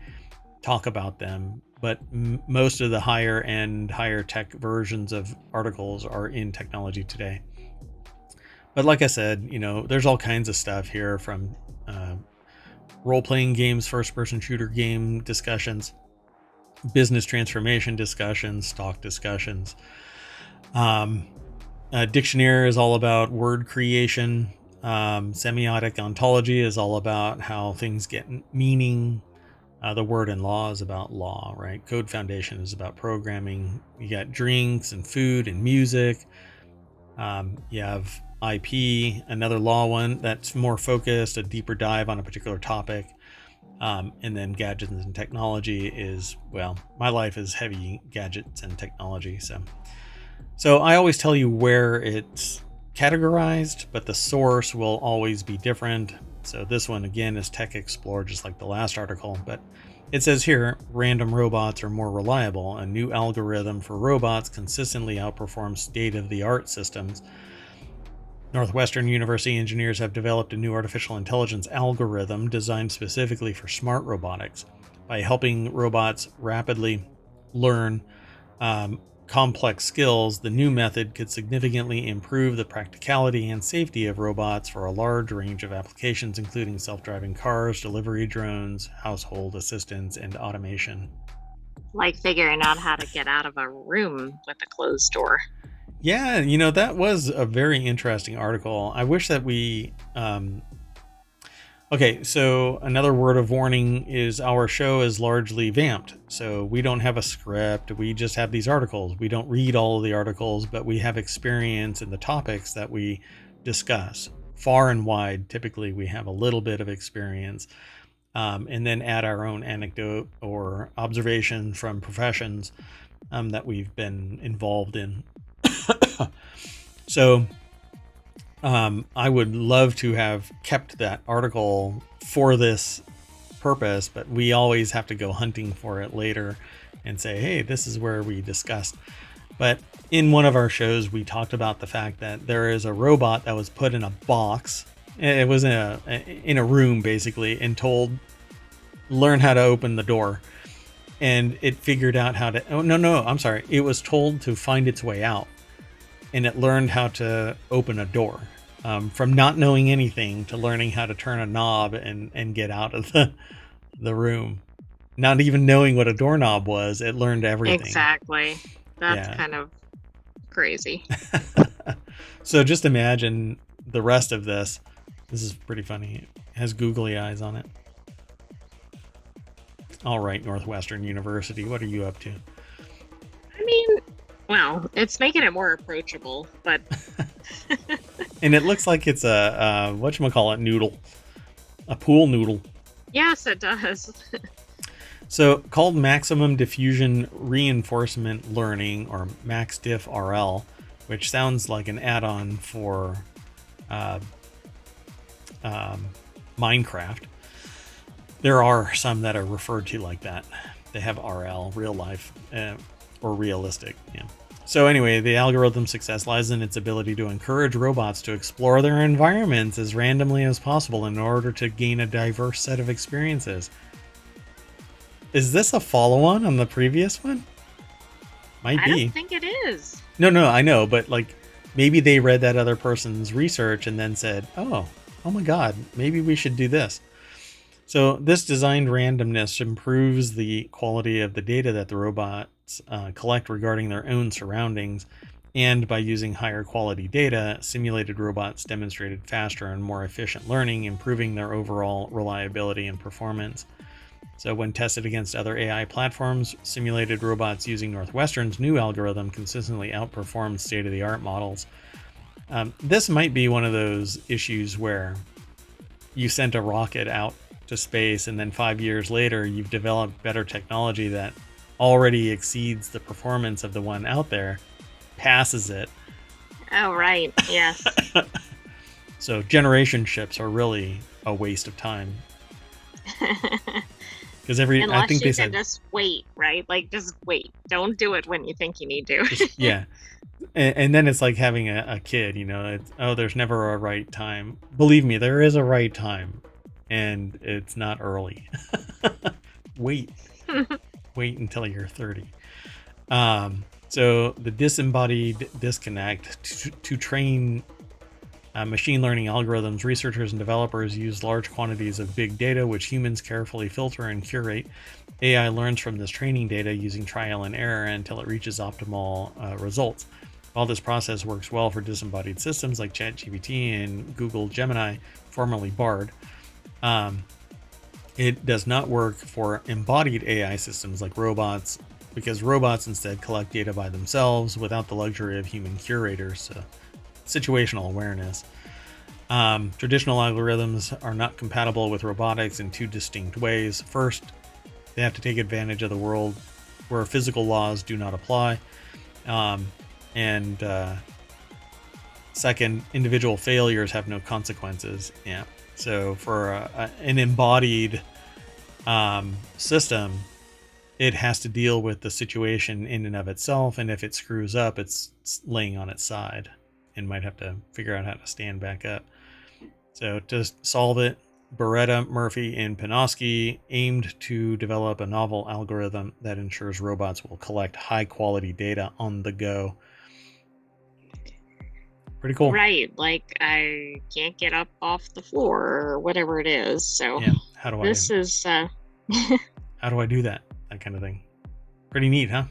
talk about them, but most of the higher end, higher tech versions of articles are in Technology Today. But like I said, there's all kinds of stuff here, from role-playing games, first-person shooter game discussions, business transformation discussions, stock discussions. Dictionary is all about word creation. Semiotic ontology is all about how things get meaning. The word and law is about law, right? Code Foundation is about programming. You got drinks and food and music. You have IP, another law one that's more focused, a deeper dive on a particular topic. And then gadgets and technology is, well, my life is heavy gadgets and technology. So I always tell you where it's categorized, but the source will always be different. So this one, again, is Tech Explore, just like the last article. But it says here, random robots are more reliable. A new algorithm for robots consistently outperforms state-of-the-art systems. Northwestern University engineers have developed a new artificial intelligence algorithm designed specifically for smart robotics. By helping robots rapidly learn complex skills, the new method could significantly improve the practicality and safety of robots for a large range of applications, including self-driving cars, delivery drones, household assistants, and automation. Like figuring out how to get out of a room with a closed door. Yeah, that was a very interesting article. I wish that we... Okay, so another word of warning is our show is largely vamped. So we don't have a script. We just have these articles. We don't read all of the articles, but we have experience in the topics that we discuss. Far and wide, typically we have a little bit of experience, and then add our own anecdote or observation from professions that we've been involved in. So I would love to have kept that article for this purpose, but we always have to go hunting for it later and say, hey, this is where we discussed. But in one of our shows, we talked about the fact that there is a robot that was put in a box. It was in a room, basically, and told, learn how to open the door. And it figured out how to... Oh, no, I'm sorry. It was told to find its way out. And it learned how to open a door. From not knowing anything to learning how to turn a knob and get out of the room. Not even knowing what a doorknob was, it learned everything. Exactly. That's kind of crazy. So just imagine the rest of this. This is pretty funny. It has googly eyes on it. All right, Northwestern University, what are you up to? I mean, well, it's making it more approachable, but... And it looks like it's a whatchamacallit noodle. A pool noodle. Yes, it does. So, called Maximum Diffusion Reinforcement Learning, or MaxDiff-RL, which sounds like an add-on for Minecraft. There are some that are referred to like that. They have RL, real life, or realistic. Yeah. So anyway, the algorithm's success lies in its ability to encourage robots to explore their environments as randomly as possible in order to gain a diverse set of experiences. Is this a follow-on on the previous one? Might be. I don't think it is. No, I know, but like maybe they read that other person's research and then said, oh my God, maybe we should do this. So this designed randomness improves the quality of the data that the robots collect regarding their own surroundings. And by using higher quality data, simulated robots demonstrated faster and more efficient learning, improving their overall reliability and performance. So when tested against other AI platforms, simulated robots using Northwestern's new algorithm consistently outperformed state-of-the-art models. This might be one of those issues where you sent a rocket out to space and then 5 years later you've developed better technology that already exceeds the performance of the one out there, passes it. Oh, right. Yes. So generation ships are really a waste of time. Because Unless I think you they can said just wait, right? Like, just wait. Don't do it when you think you need to. yeah. And then it's like having a kid, you know, there's never a right time. Believe me, there is a right time, and it's not early. Wait until you're 30. So the disembodied disconnect to train machine learning algorithms, researchers and developers use large quantities of big data, which humans carefully filter and curate. AI learns from this training data using trial and error until it reaches optimal results. While this process works well for disembodied systems like ChatGPT and Google Gemini, formerly Bard, it does not work for embodied AI systems like robots, because robots instead collect data by themselves without the luxury of human curators. So situational awareness. Traditional algorithms are not compatible with robotics in two distinct ways. First, they have to take advantage of the world where physical laws do not apply. And second, individual failures have no consequences. Yeah. So for an embodied system, it has to deal with the situation in and of itself. And if it screws up, it's laying on its side and might have to figure out how to stand back up. So to solve it, Beretta, Murphy, and Pinoski aimed to develop a novel algorithm that ensures robots will collect high-quality data on the go. Pretty cool. Right, like I can't get up off the floor or whatever it is. So yeah, how do this is how do I do that? That kind of thing. Pretty neat, huh?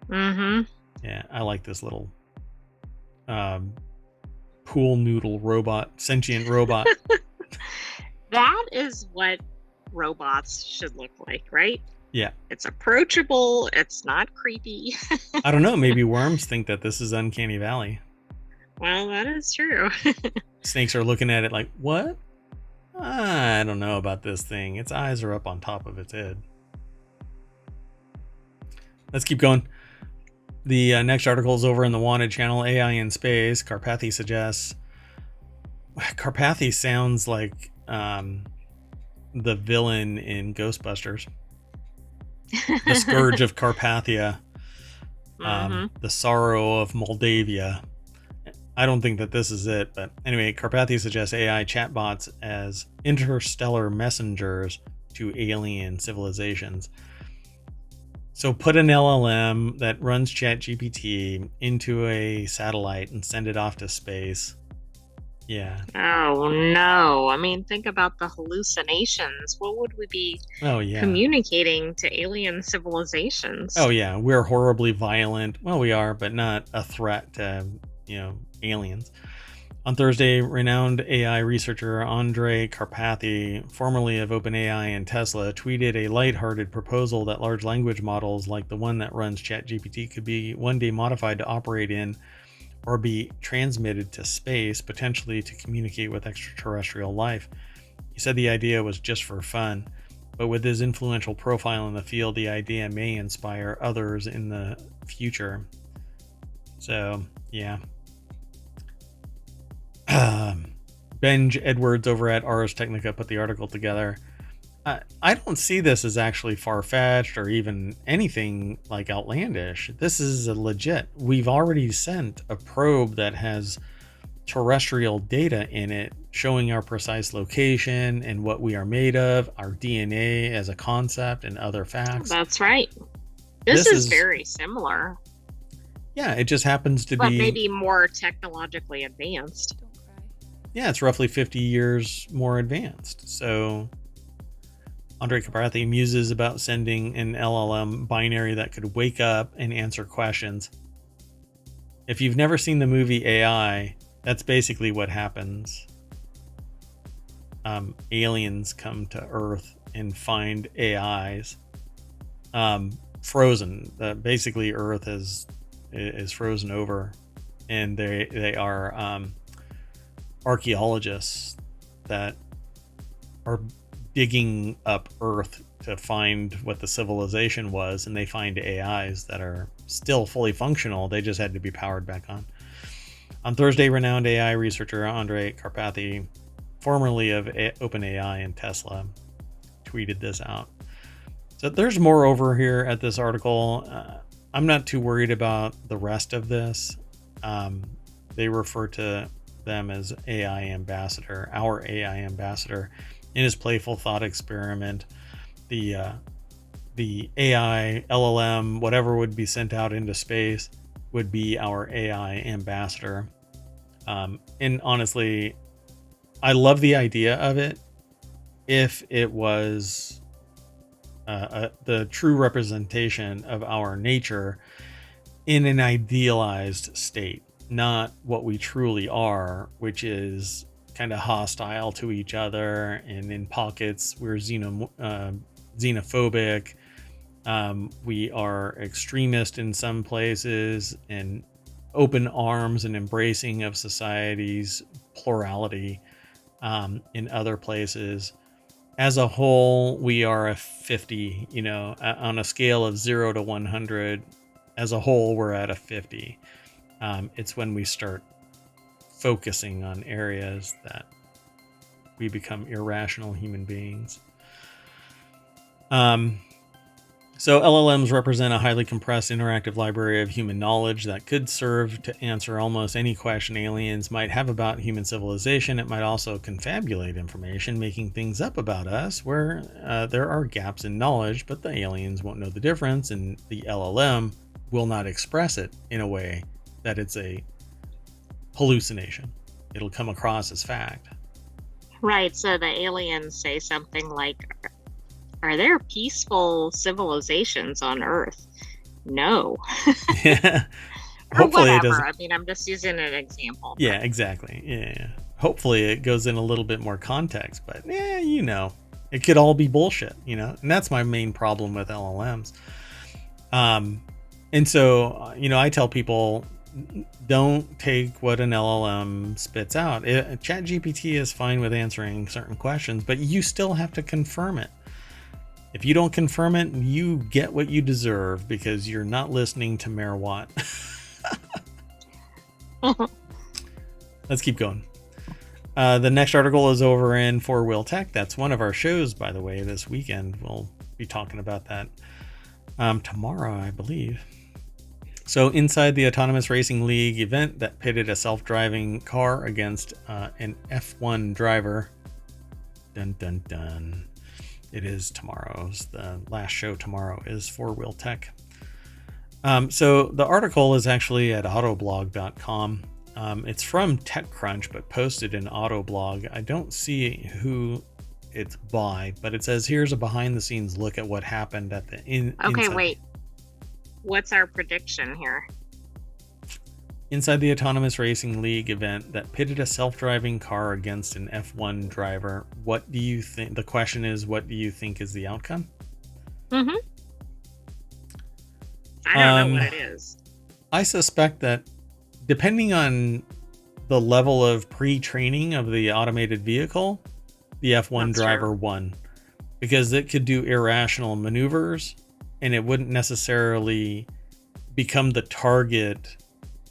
Mm-hmm. Yeah, I like this little pool noodle robot, sentient robot. That is what robots should look like, right? Yeah. It's approachable. It's not creepy. I don't know. Maybe worms think that this is Uncanny Valley. Well, that is true. Snakes are looking at it like, what? I don't know about this thing. Its eyes are up on top of its head. Let's keep going. The next article is over in the Wanted channel, AI in Space. Karpathy suggests... Karpathy sounds like the villain in Ghostbusters. The Scourge of Carpathia. Mm-hmm. The Sorrow of Moldavia. I don't think that this is it, but anyway, Karpathy suggests AI chatbots as interstellar messengers to alien civilizations. So put an LLM that runs ChatGPT into a satellite and send it off to space. Yeah. Oh no. I mean, think about the hallucinations. What would we be Oh, yeah. communicating to alien civilizations? Oh, yeah. We're horribly violent. Well, we are, but not a threat to, aliens. On Thursday, renowned AI researcher Andrej Karpathy, formerly of OpenAI and Tesla, tweeted a lighthearted proposal that large language models like the one that runs ChatGPT could be one day modified to operate in or be transmitted to space, potentially to communicate with extraterrestrial life. He said the idea was just for fun, but with his influential profile in the field, the idea may inspire others in the future. So, yeah. Benj Edwards over at Ars Technica put the article together. I don't see this as actually far-fetched or even anything like outlandish. This is a legit. We've already sent a probe that has terrestrial data in it showing our precise location and what we are made of, our DNA as a concept, and other facts. That's right. This is very similar. Yeah, it just happens to but be... But maybe more technologically advanced. Yeah, it's roughly 50 years more advanced. So Andrej Karpathy muses about sending an LLM binary that could wake up and answer questions. If you've never seen the movie AI, that's basically what happens. Aliens come to Earth and find AIs frozen. Basically, Earth is frozen over, and they are archaeologists that are digging up Earth to find what the civilization was, and they find AIs that are still fully functional. They just had to be powered back on. On Thursday, renowned AI researcher Andrej Karpathy, formerly of OpenAI and Tesla, tweeted this out. So there's more over here at this article. I'm not too worried about the rest of this. They refer to them as AI ambassador, our AI ambassador. In his playful thought experiment, the AI LLM, whatever would be sent out into space, would be our AI ambassador. And honestly, I love the idea of it if it was the true representation of our nature in an idealized state, not what we truly are, which is kind of hostile to each other, and in pockets we're xenophobic. We are extremist in some places, and open arms and embracing of society's plurality in other places. As a whole, we are a 50, on a scale of 0 to 100. As a whole, we're at a 50. It's when we start focusing on areas that we become irrational human beings. So LLMs represent a highly compressed interactive library of human knowledge that could serve to answer almost any question aliens might have about human civilization. It might also confabulate information, making things up about us where there are gaps in knowledge, but the aliens won't know the difference, and the LLM will not express it in a way that it's a hallucination. It'll come across as fact. Right, so the aliens say something like, are there peaceful civilizations on Earth? No. Yeah. Or Hopefully whatever. it doesn't. I mean, I'm just using an example. Yeah, exactly. Yeah. Hopefully it goes in a little bit more context, but it could all be bullshit, and that's my main problem with LLMs. And so, I tell people, don't take what an LLM spits out. ChatGPT is fine with answering certain questions, but you still have to confirm it. If you don't confirm it, you get what you deserve because you're not listening to Mayor Watt. Let's keep going. The next article is over in Four Wheel Tech. That's one of our shows, by the way, this weekend. We'll be talking about that tomorrow, I believe. So inside the Autonomous Racing League event that pitted a self-driving car against an F1 driver. Dun dun dun. It is tomorrow's. The last show tomorrow is for Wheel Tech. So the article is actually at autoblog.com. It's from TechCrunch, but posted in Autoblog. I don't see who it's by, but it says, here's a behind-the-scenes look at what happened at the Okay, wait. What's our prediction here? Inside the Autonomous Racing League event that pitted a self-driving car against an F1 driver, what do you think? The question is, what do you think is the outcome? Mm-hmm. I don't know what it is. I suspect that depending on the level of pre-training of the automated vehicle, the F1 driver won. Because it could do irrational maneuvers, and it wouldn't necessarily become the target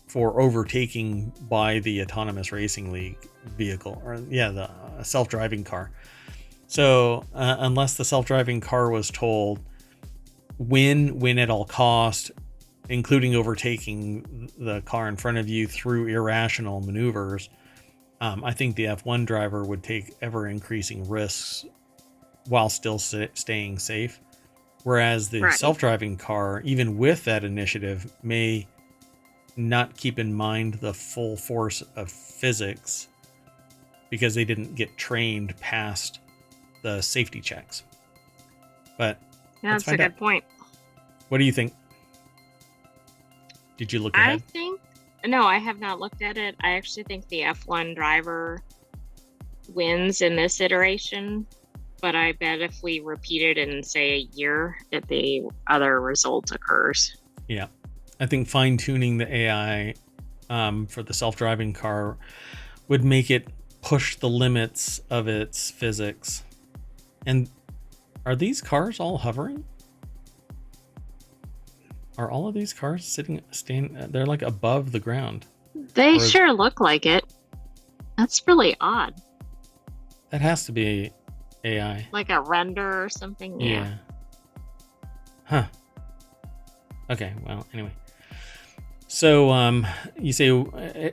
for overtaking by the Autonomous Racing League vehicle, or the self-driving car. So unless the self-driving car was told win at all cost, including overtaking the car in front of you through irrational maneuvers, I think the F1 driver would take ever increasing risks while still staying safe. Whereas the self-driving car, even with that initiative, may not keep in mind the full force of physics because they didn't get trained past the safety checks. But that's a good point. What do you think? Did you look ahead? No, I have not looked at it. I actually think the F1 driver wins in this iteration, but I bet if we repeat it in, say, a year, that the other result occurs. Yeah. I think fine-tuning the AI for the self-driving car would make it push the limits of its physics. And are these cars all hovering? Are all of these cars standing? They're like above the ground. They sure look like it. That's really odd. That has to be AI. Like a render or something? Yeah. Huh. Okay, well, anyway. So you say,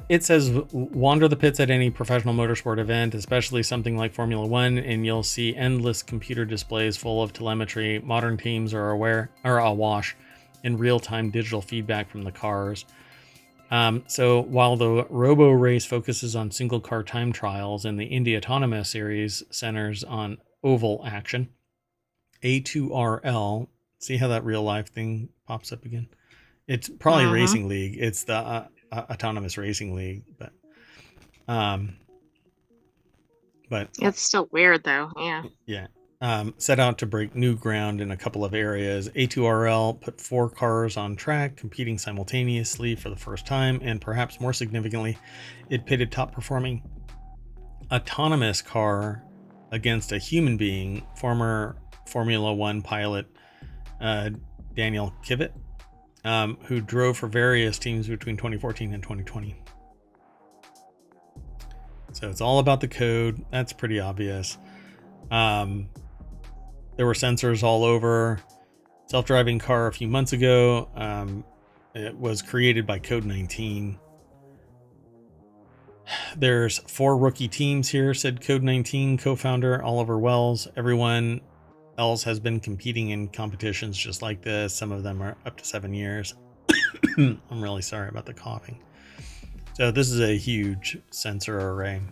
it says wander the pits at any professional motorsport event, especially something like Formula One, and you'll see endless computer displays full of telemetry. Modern teams are awash in real-time digital feedback from the cars. So while the Robo Race focuses on single car time trials and the Indy Autonomous Series centers on oval action, A2RL, see how that real life thing pops up again? It's probably Racing League. It's the Autonomous Racing League, but it's still weird though. Yeah. Set out to break new ground in a couple of areas. A2RL put 4 cars on track, competing simultaneously for the first time, and perhaps more significantly, it pitted top-performing autonomous car against a human being, former Formula One pilot Daniel Kvyat, who drove for various teams between 2014 and 2020. So it's all about the code. That's pretty obvious. There were sensors all over. Self-driving car a few months ago. It was created by Code 19. There's 4 rookie teams here, said Code 19 co-founder Oliver Wells. Everyone else has been competing in competitions just like this. Some of them are up to 7 years. I'm really sorry about the coughing. So this is a huge sensor array.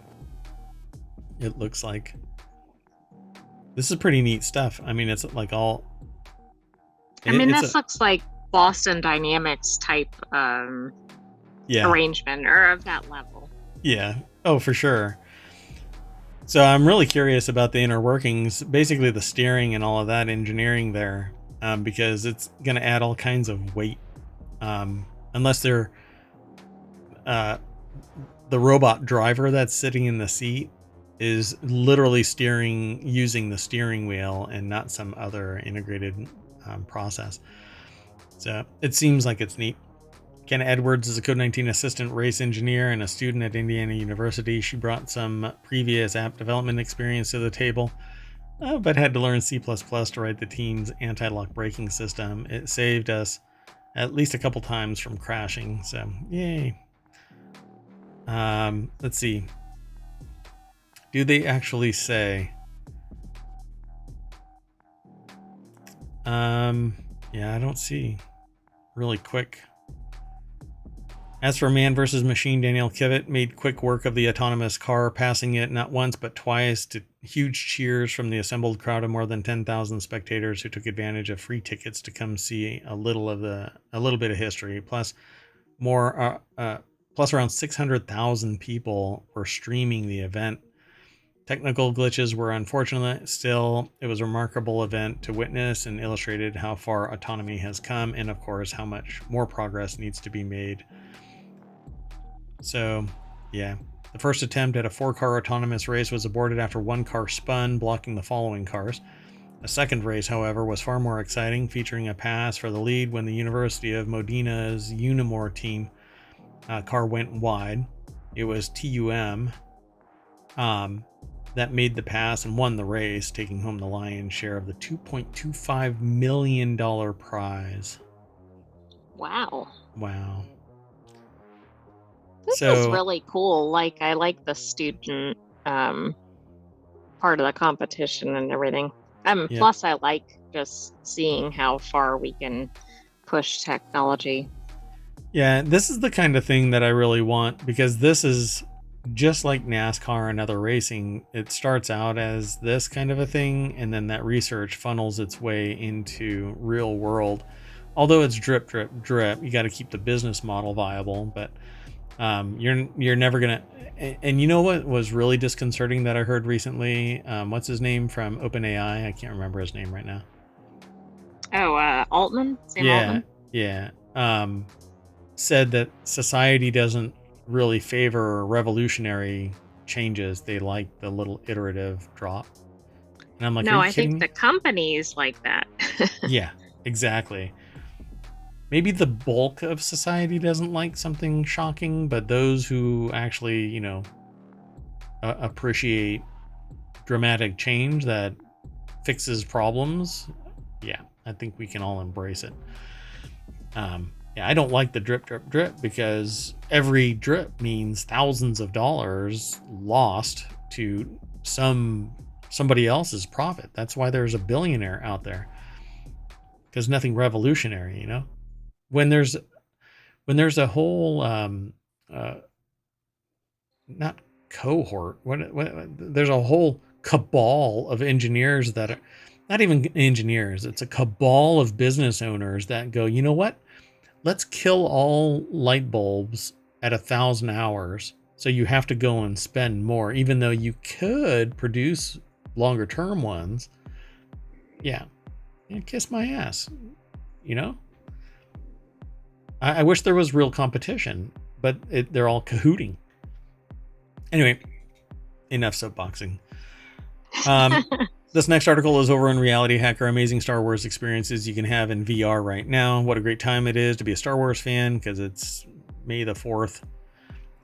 It looks like. This is pretty neat stuff. I mean, it's like all... this looks like Boston Dynamics type arrangement, or of that level. Yeah. Oh, for sure. So I'm really curious about the inner workings, basically the steering and all of that engineering there, because it's going to add all kinds of weight. Unless they're... the robot driver that's sitting in the seat is literally steering using the steering wheel and not some other integrated process. So it seems like it's neat. Kenna Edwards is a Code 19 assistant race engineer and a student at Indiana University. She brought some previous app development experience to the table, but had to learn C++ to write the team's anti-lock braking system. It saved us at least a couple times from crashing. So yay. Let's see. Do they actually say? Yeah, I don't see. Really quick. As for Man vs. Machine, Daniel Kivett made quick work of the autonomous car, passing it not once but twice to huge cheers from the assembled crowd of more than 10,000 spectators who took advantage of free tickets to come see a little bit of history. Plus around 600,000 people were streaming the event. Technical glitches were unfortunate. Still, it was a remarkable event to witness and illustrated how far autonomy has come, and of course, how much more progress needs to be made. So, yeah. The first attempt at a 4-car autonomous race was aborted after one car spun, blocking the following cars. A second race, however, was far more exciting, featuring a pass for the lead when the University of Modena's Unimore team car went wide. It was TUM that made the pass and won the race, taking home the lion's share of the $2.25 million prize. Wow. This is really cool. Like, I like the student part of the competition and everything. Plus, I like just seeing how far we can push technology. Yeah, this is the kind of thing that I really want, because this is just like NASCAR and other racing. It starts out as this kind of a thing, and then that research funnels its way into real world. Although it's drip, drip, drip, you got to keep the business model viable, but you're never gonna. And you know what was really disconcerting that I heard recently? What's his name from OpenAI? I can't remember his name right now. Oh, Altman? Sam Altman? Yeah. Said that society doesn't really favor revolutionary changes. They like the little iterative drop. And I'm like, no, are you I kidding think me? the companies like that. Yeah, exactly. Maybe the bulk of society doesn't like something shocking, but those who actually, appreciate dramatic change that fixes problems, yeah, I think we can all embrace it. Yeah, I don't like the drip, drip, drip, because every drip means thousands of dollars lost to somebody else's profit. That's why there's a billionaire out there, because nothing revolutionary, when there's a whole not cohort, there's a whole cabal of engineers that are not even engineers. It's a cabal of business owners that go, you know what? Let's kill all light bulbs at 1,000 hours. So you have to go and spend more, even though you could produce longer term ones. Yeah. Kiss my ass. I wish there was real competition, but they're all cahooting. Anyway, enough soapboxing. This next article is over on RealityHacker, amazing Star Wars experiences you can have in VR right now. What a great time it is to be a Star Wars fan, because it's May the 4th.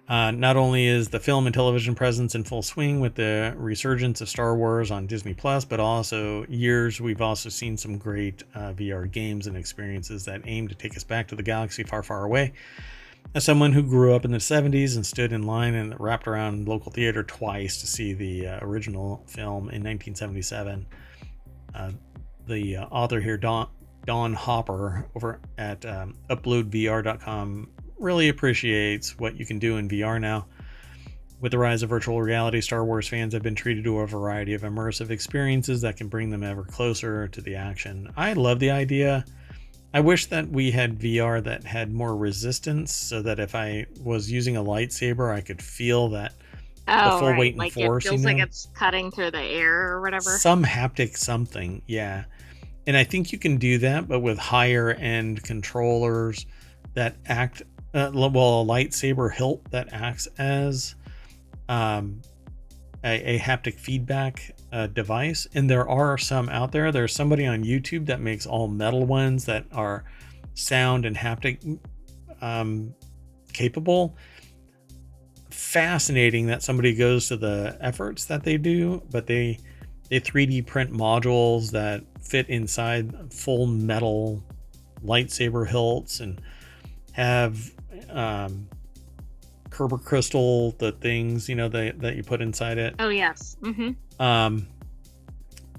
Not only is the film and television presence in full swing with the resurgence of Star Wars on Disney Plus, but also we've also seen some great VR games and experiences that aim to take us back to the galaxy far, far away. As someone who grew up in the 70s and stood in line and wrapped around local theater twice to see the original film in 1977, the author here, Don Hopper, over at uploadvr.com, really appreciates what you can do in VR now. With the rise of virtual reality, Star Wars fans have been treated to a variety of immersive experiences that can bring them ever closer to the action. I love the idea. I wish that we had VR that had more resistance, so that if I was using a lightsaber, I could feel that the full weight and like force. It feels like it's cutting through the air or whatever. Some haptic something, yeah. And I think you can do that, but with higher end controllers that act, a lightsaber hilt that acts as a haptic feedback device. And there are some out there. There's somebody on YouTube that makes all metal ones that are sound and haptic capable. Fascinating that somebody goes to the efforts that they do, but they 3D print modules that fit inside full metal lightsaber hilts and have Kerber crystal, the things, that you put inside it. Oh, yes.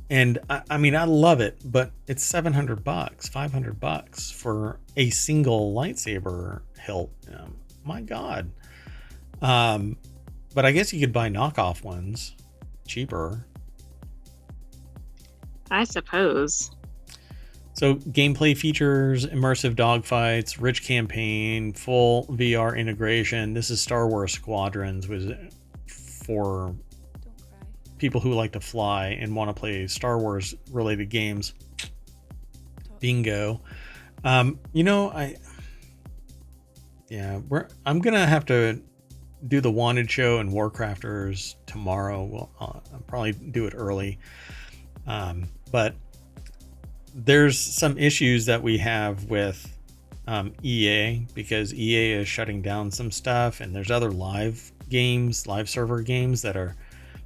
And I mean, I love it, but it's $700, $500 for a single lightsaber hilt. My God. But I guess you could buy knockoff ones cheaper. I suppose. So gameplay features, immersive dogfights, rich campaign, full VR integration. This is Star Wars Squadrons, was for people who like to fly and want to play Star Wars related games. Bingo. I'm gonna have to do the Wanted show and Warcrafters tomorrow. Well, I'll probably do it early. But there's some issues that we have with EA, because EA is shutting down some stuff, and there's other live server games that are,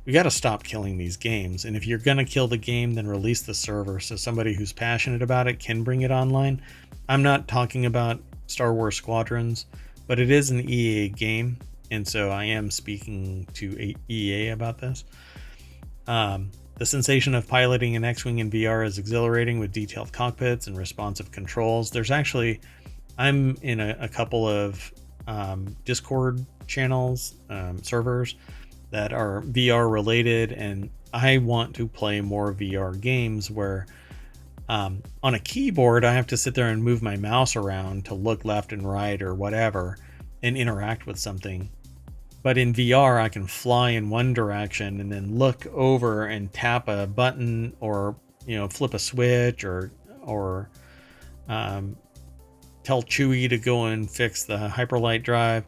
we got to stop killing these games. And if you're going to kill the game, then release the server so somebody who's passionate about it can bring it online. I'm not talking about Star Wars Squadrons, but it is an EA game, and so I am speaking to EA about this. The sensation of piloting an X-Wing in VR is exhilarating, with detailed cockpits and responsive controls. I'm in a couple of Discord channels, servers that are VR related, and I want to play more VR games where on a keyboard I have to sit there and move my mouse around to look left and right or whatever and interact with something. But in VR, I can fly in one direction and then look over and tap a button, or flip a switch, or tell Chewie to go and fix the hyperlight drive.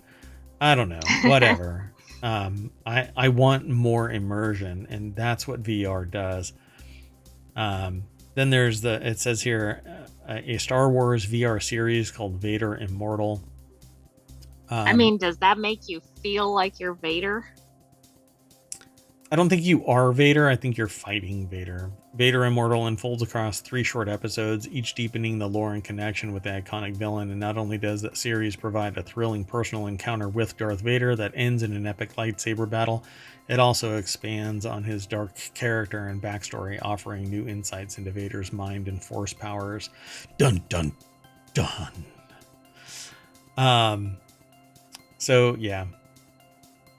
I don't know, whatever. I want more immersion, and that's what VR does. Then there's it says here, a Star Wars VR series called Vader Immortal. I mean, does that make you feel like you're Vader? I don't think you are Vader. I think you're fighting Vader. Vader Immortal unfolds across 3 short episodes, each deepening the lore and connection with the iconic villain. And not only does that series provide a thrilling personal encounter with Darth Vader that ends in an epic lightsaber battle, it also expands on his dark character and backstory, offering new insights into Vader's mind and force powers. Dun dun dun. So yeah,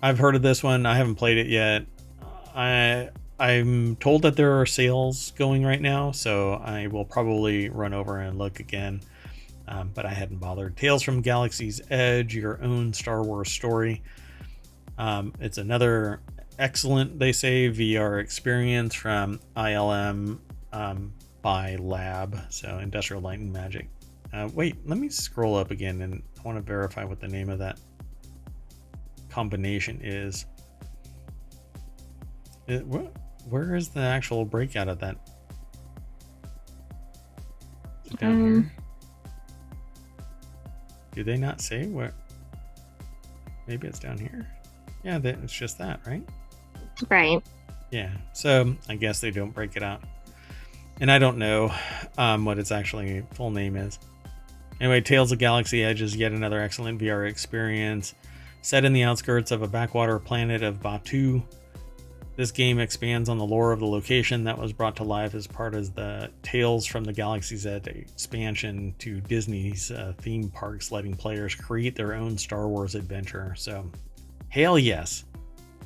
I've heard of this one. I haven't played it yet. I'm told that there are sales going right now, so I will probably run over and look again. But I hadn't bothered. Tales from Galaxy's Edge, your own Star Wars story. It's another excellent, they say, VR experience from ILM by Lab, so Industrial Light and Magic. Wait, let me scroll up again, and I want to verify what the name of that combination is. Where is the actual breakout of that? Is it down here? Do they not say where? Maybe it's down here. Yeah, it's just that, right? Right. Yeah, so I guess they don't break it out. And I don't know what its actually full name is. Anyway, Tales of Galaxy Edge is yet another excellent VR experience. Set in the outskirts of a backwater planet of Batuu, this game expands on the lore of the location that was brought to life as part of the Tales from the Galaxy's Edge expansion to Disney's theme parks, letting players create their own Star Wars adventure. So, hell yes.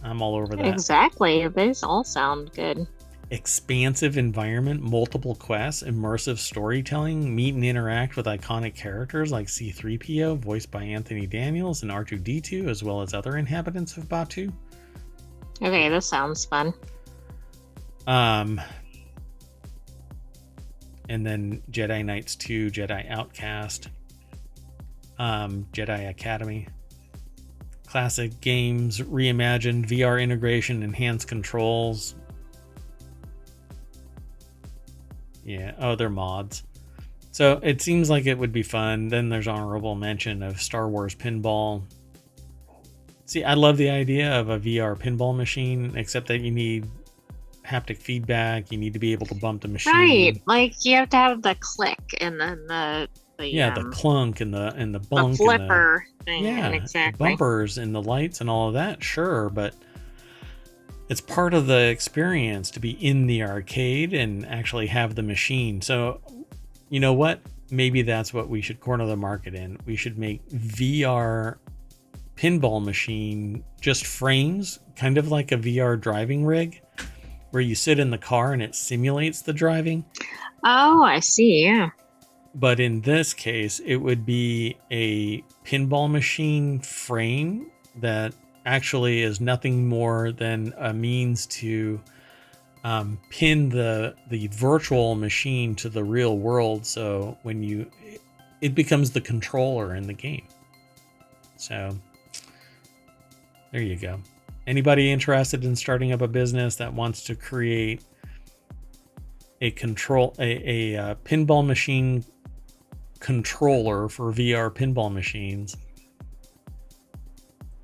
I'm all over that. Exactly. These all sound good. Expansive environment, multiple quests, immersive storytelling, meet and interact with iconic characters like C-3PO, voiced by Anthony Daniels, and R2-D2, as well as other inhabitants of Batuu. Okay, this sounds fun. And then Jedi Knights 2, Jedi Outcast, Jedi Academy. Classic games, reimagined, VR integration, enhanced controls. Yeah, oh, they're mods. So it seems like it would be fun. Then there's honorable mention of Star Wars Pinball. See, I love the idea of a VR pinball machine, except that you need haptic feedback. You need to be able to bump the machine. Right, like you have to have the click and then the The Yeah, the clunk and the the bunk and the flipper thing, and yeah, the exactly. bumpers and the lights and all of that, sure, but it's part of the experience to be in the arcade and actually have the machine. So, you know what? Maybe that's what we should corner the market in. We should make VR pinball machine just frames, kind of like a VR driving rig, where you sit in the car and it simulates the driving. Oh, I see. Yeah. But in this case, it would be a pinball machine frame that actually is nothing more than a means to pin the virtual machine to the real world. So when it becomes the controller in the game. So there you go. Anybody interested in starting up a business that wants to create a pinball machine controller for VR pinball machines,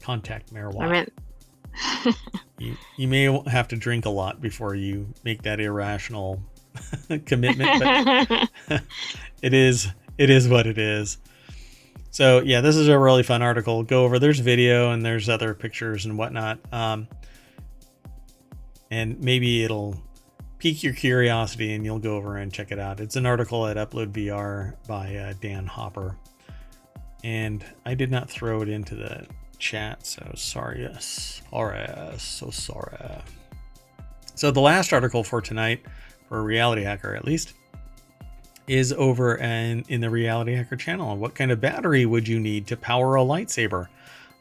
contact Marijuana. I mean, you may have to drink a lot before you make that irrational commitment, but it is what it is. So yeah, this is a really fun article. Go over. There's video and there's other pictures and whatnot, and maybe it'll pique your curiosity and you'll go over and check it out. It's an article at Upload VR by Dan Hopper, and I did not throw it into the chat, so sorry. So sorry. So the last article for tonight, for Reality Hacker at least, is over in the Reality Hacker channel. What kind of battery would you need to power a lightsaber?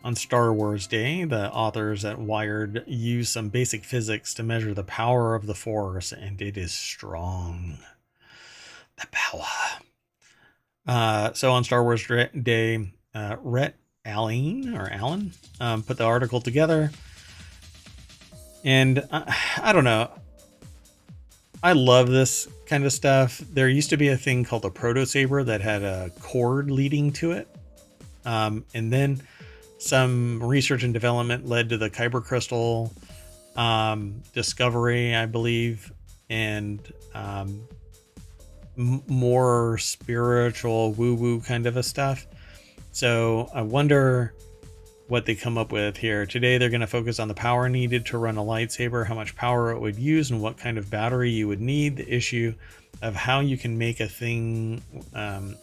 On Star Wars Day, the authors at Wired use some basic physics to measure the power of the Force, and it is strong. The power. So on Star Wars Day, Rhett Allen put the article together, and I don't know. I love this kind of stuff. There used to be a thing called a proto saber that had a cord leading to it, and then some research and development led to the kyber crystal discovery, I believe, and more spiritual woo-woo kind of a stuff. So I wonder what they come up with here. Today they're going to focus on the power needed to run a lightsaber, how much power it would use, and what kind of battery you would need. The issue of how you can make a thing,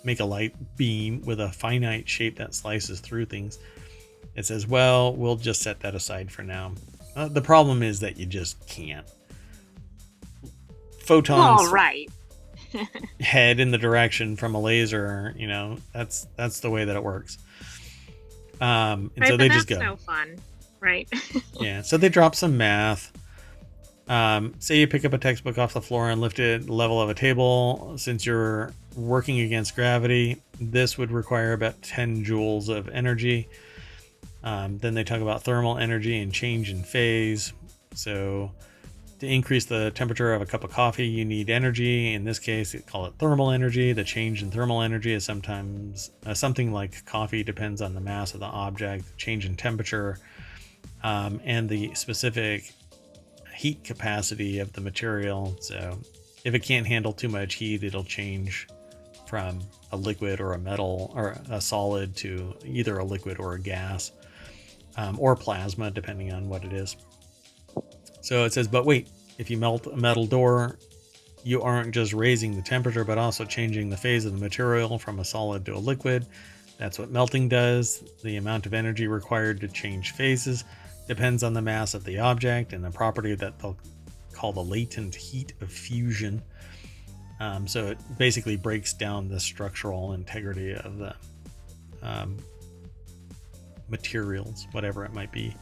make a light beam with a finite shape that slices through things. It says, well, we'll just set that aside for now. The problem is that you just can't. Photons head in the direction from a laser, that's the way that it works. And right, so they that's just go. No fun, right? Yeah, so they drop some math. Say you pick up a textbook off the floor and lift it level of a table. Since you're working against gravity, this would require about 10 joules of energy. Then they talk about thermal energy and change in phase. So to increase the temperature of a cup of coffee, you need energy. In this case, they call it thermal energy. The change in thermal energy is sometimes something like coffee, depends on the mass of the object, change in temperature, and the specific heat capacity of the material. So if it can't handle too much heat, it'll change from a liquid or a metal or a solid to either a liquid or a gas. Or plasma, depending on what it is. So it says, but wait, if you melt a metal door, you aren't just raising the temperature, but also changing the phase of the material from a solid to a liquid. That's what melting does. The amount of energy required to change phases depends on the mass of the object and the property that they'll call the latent heat of fusion. So it basically breaks down the structural integrity of the materials, whatever it might be.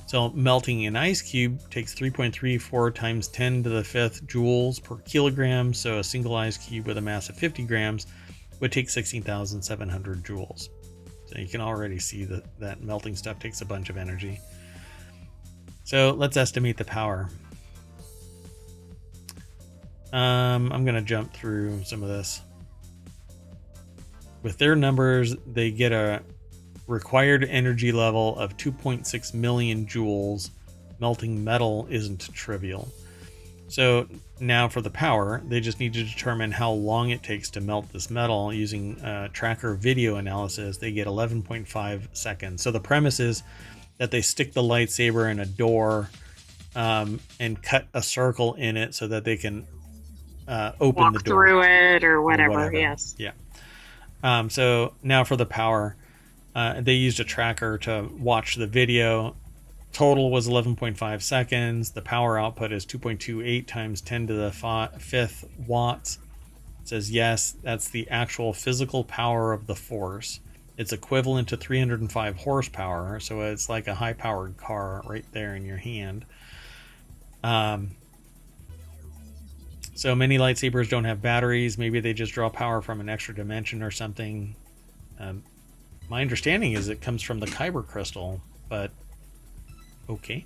So melting an ice cube takes 3.34 times 10 to the 5th joules per kilogram. So a single ice cube with a mass of 50 grams would take 16,700 joules. So you can already see that melting stuff takes a bunch of energy. So let's estimate the power. I'm going to jump through some of this. With their numbers, they get a required energy level of 2.6 million joules. Melting metal isn't trivial. So now for the power, they just need to determine how long it takes to melt this metal using tracker video analysis. They get 11.5 seconds. So the premise is that they stick the lightsaber in a door and cut a circle in it so that they can open Walk the door through it or or whatever. whatever. Yes. Yeah. So now for the power, they used a tracker to watch the video. Total was 11.5 seconds. The power output is 2.28 times 10 to the 5th watts. It says, yes, that's the actual physical power of the force. It's equivalent to 305 horsepower, so it's like a high-powered car right there in your hand. So many lightsabers don't have batteries. Maybe they just draw power from an extra dimension or something. My understanding is it comes from the kyber crystal, but okay.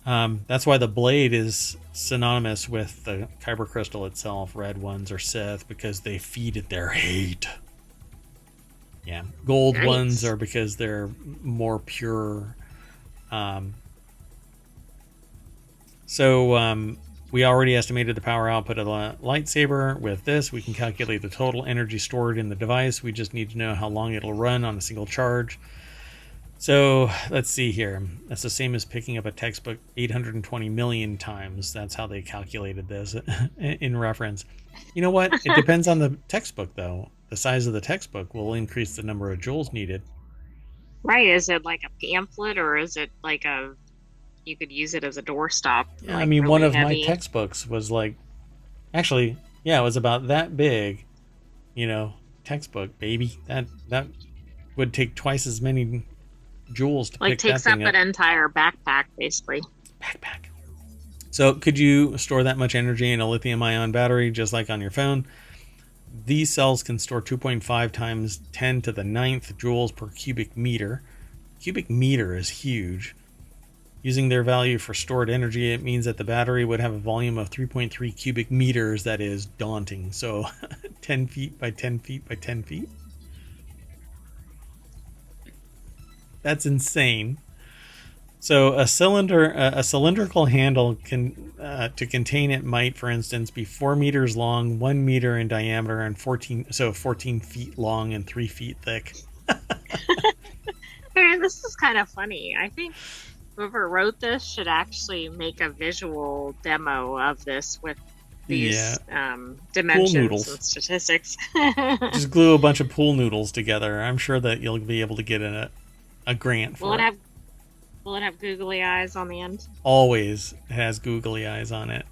That's why the blade is synonymous with the kyber crystal itself. Red ones are Sith because they feed it their hate. Yeah. Gold ones are because they're more pure. We already estimated the power output of the lightsaber. With this, we can calculate the total energy stored in the device. We just need to know how long it'll run on a single charge. So let's see here. That's the same as picking up a textbook 820 million times. That's how they calculated this in reference. You know what? It depends on the textbook, though. The size of the textbook will increase the number of joules needed. Right. Is it like a pamphlet or is it like you could use it as a doorstop? Yeah, like I mean, really one of heavy? my textbooks was like, actually, yeah, it was about that big, textbook, baby. That would take twice as many joules to pick that takes up thing up. an entire backpack, basically. Backpack. So could you store that much energy in a lithium-ion battery just like on your phone? These cells can store 2.5 times 10 to the 9th joules per cubic meter. Cubic meter is huge. Using their value for stored energy, it means that the battery would have a volume of 3.3 cubic meters. That is daunting. So 10 feet by 10 feet by 10 feet. That's insane. So a cylindrical handle can to contain it might, for instance, be 4 meters long, 1 meter in diameter, and 14 feet long and 3 feet thick. Man, this is kind of funny. I think whoever wrote this should actually make a visual demo of this with these dimensions and statistics. Just glue a bunch of pool noodles together. I'm sure that you'll be able to get a grant for it. Will it have googly eyes on the end? Always has googly eyes on it.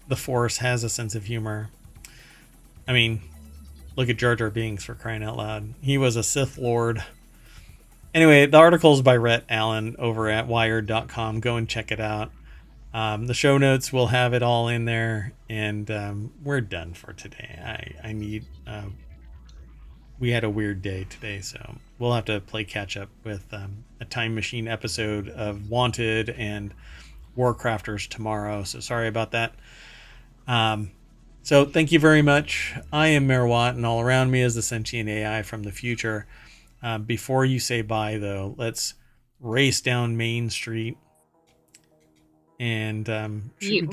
The Force has a sense of humor. I mean, look at Jar Jar Binks, for crying out loud. He was a Sith Lord. Anyway, the article is by Rhett Allen over at Wired.com. Go and check it out. The show notes will have it all in there, and we're done for today. We had a weird day today, so we'll have to play catch up with a Time Machine episode of Wanted and Warcrafters tomorrow. So sorry about that. So thank you very much. I am Merwatt, and all around me is the sentient AI from the future. Before you say bye, though, let's race down Main Street and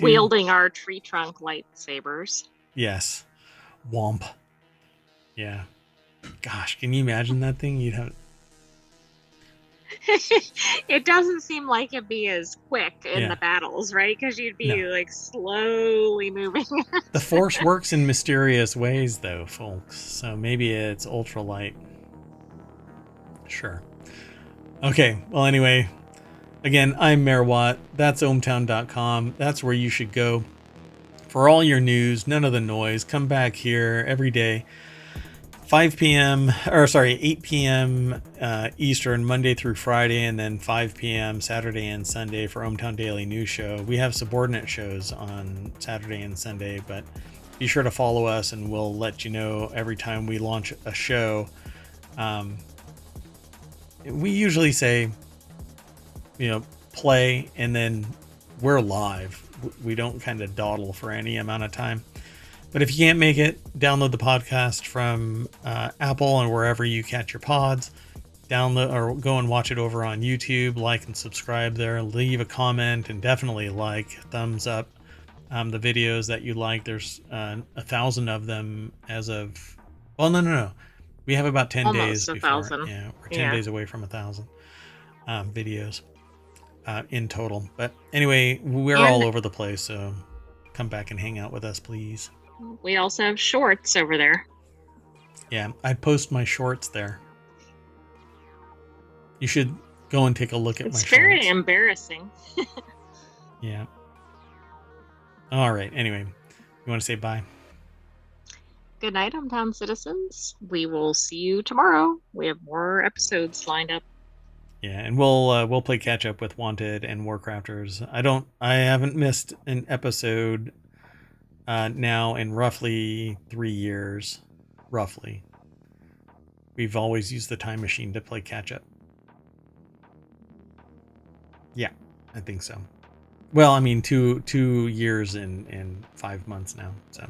wielding our tree trunk lightsabers. Yes, womp. Yeah. Gosh, can you imagine that thing? You'd have. It doesn't seem like it'd be as quick in the battles, right? Because you'd be like slowly moving. The Force works in mysterious ways, though, folks. So maybe it's ultralight. Sure. Okay. Well, anyway, again, I'm Merwatt. That's ohmtown.com. That's where you should go for all your news. None of the noise. Come back here every day. 8 p.m. Eastern, Monday through Friday, and then 5 p.m. Saturday and Sunday for ohmTown Daily News Show. We have subordinate shows on Saturday and Sunday, but be sure to follow us and we'll let you know every time we launch a show. We usually say, play, and then we're live. We don't kind of dawdle for any amount of time. But if you can't make it, download the podcast from Apple and wherever you catch your pods. download or go and watch it over on YouTube. Like and subscribe there. Leave a comment and definitely thumbs up the videos that you like. There's 1,000 of them as of. Well, no. We have about 10 days Almost a before. 1,000. Yeah, we're 10 Yeah. days away from 1,000 videos in total. But anyway, we're all And over the place, so come back and hang out with us, please. we also have shorts over there. Yeah, I post my shorts there. You should go and take a look at my shorts. It's very embarrassing. Yeah. All right. Anyway, you want to say bye? Good night, hometown citizens. We will see you tomorrow. We have more episodes lined up. Yeah, and we'll play catch up with Wanted and Warcrafters. I haven't missed an episode now in roughly 3 years. Roughly. We've always used the time machine to play catch up. Yeah, I think so. Well, I mean 2 years and 5 months now. So,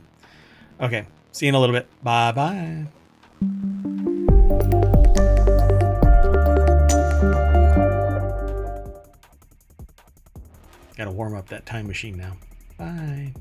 okay. See you in a little bit. Bye-bye. Got to warm up that time machine now. Bye.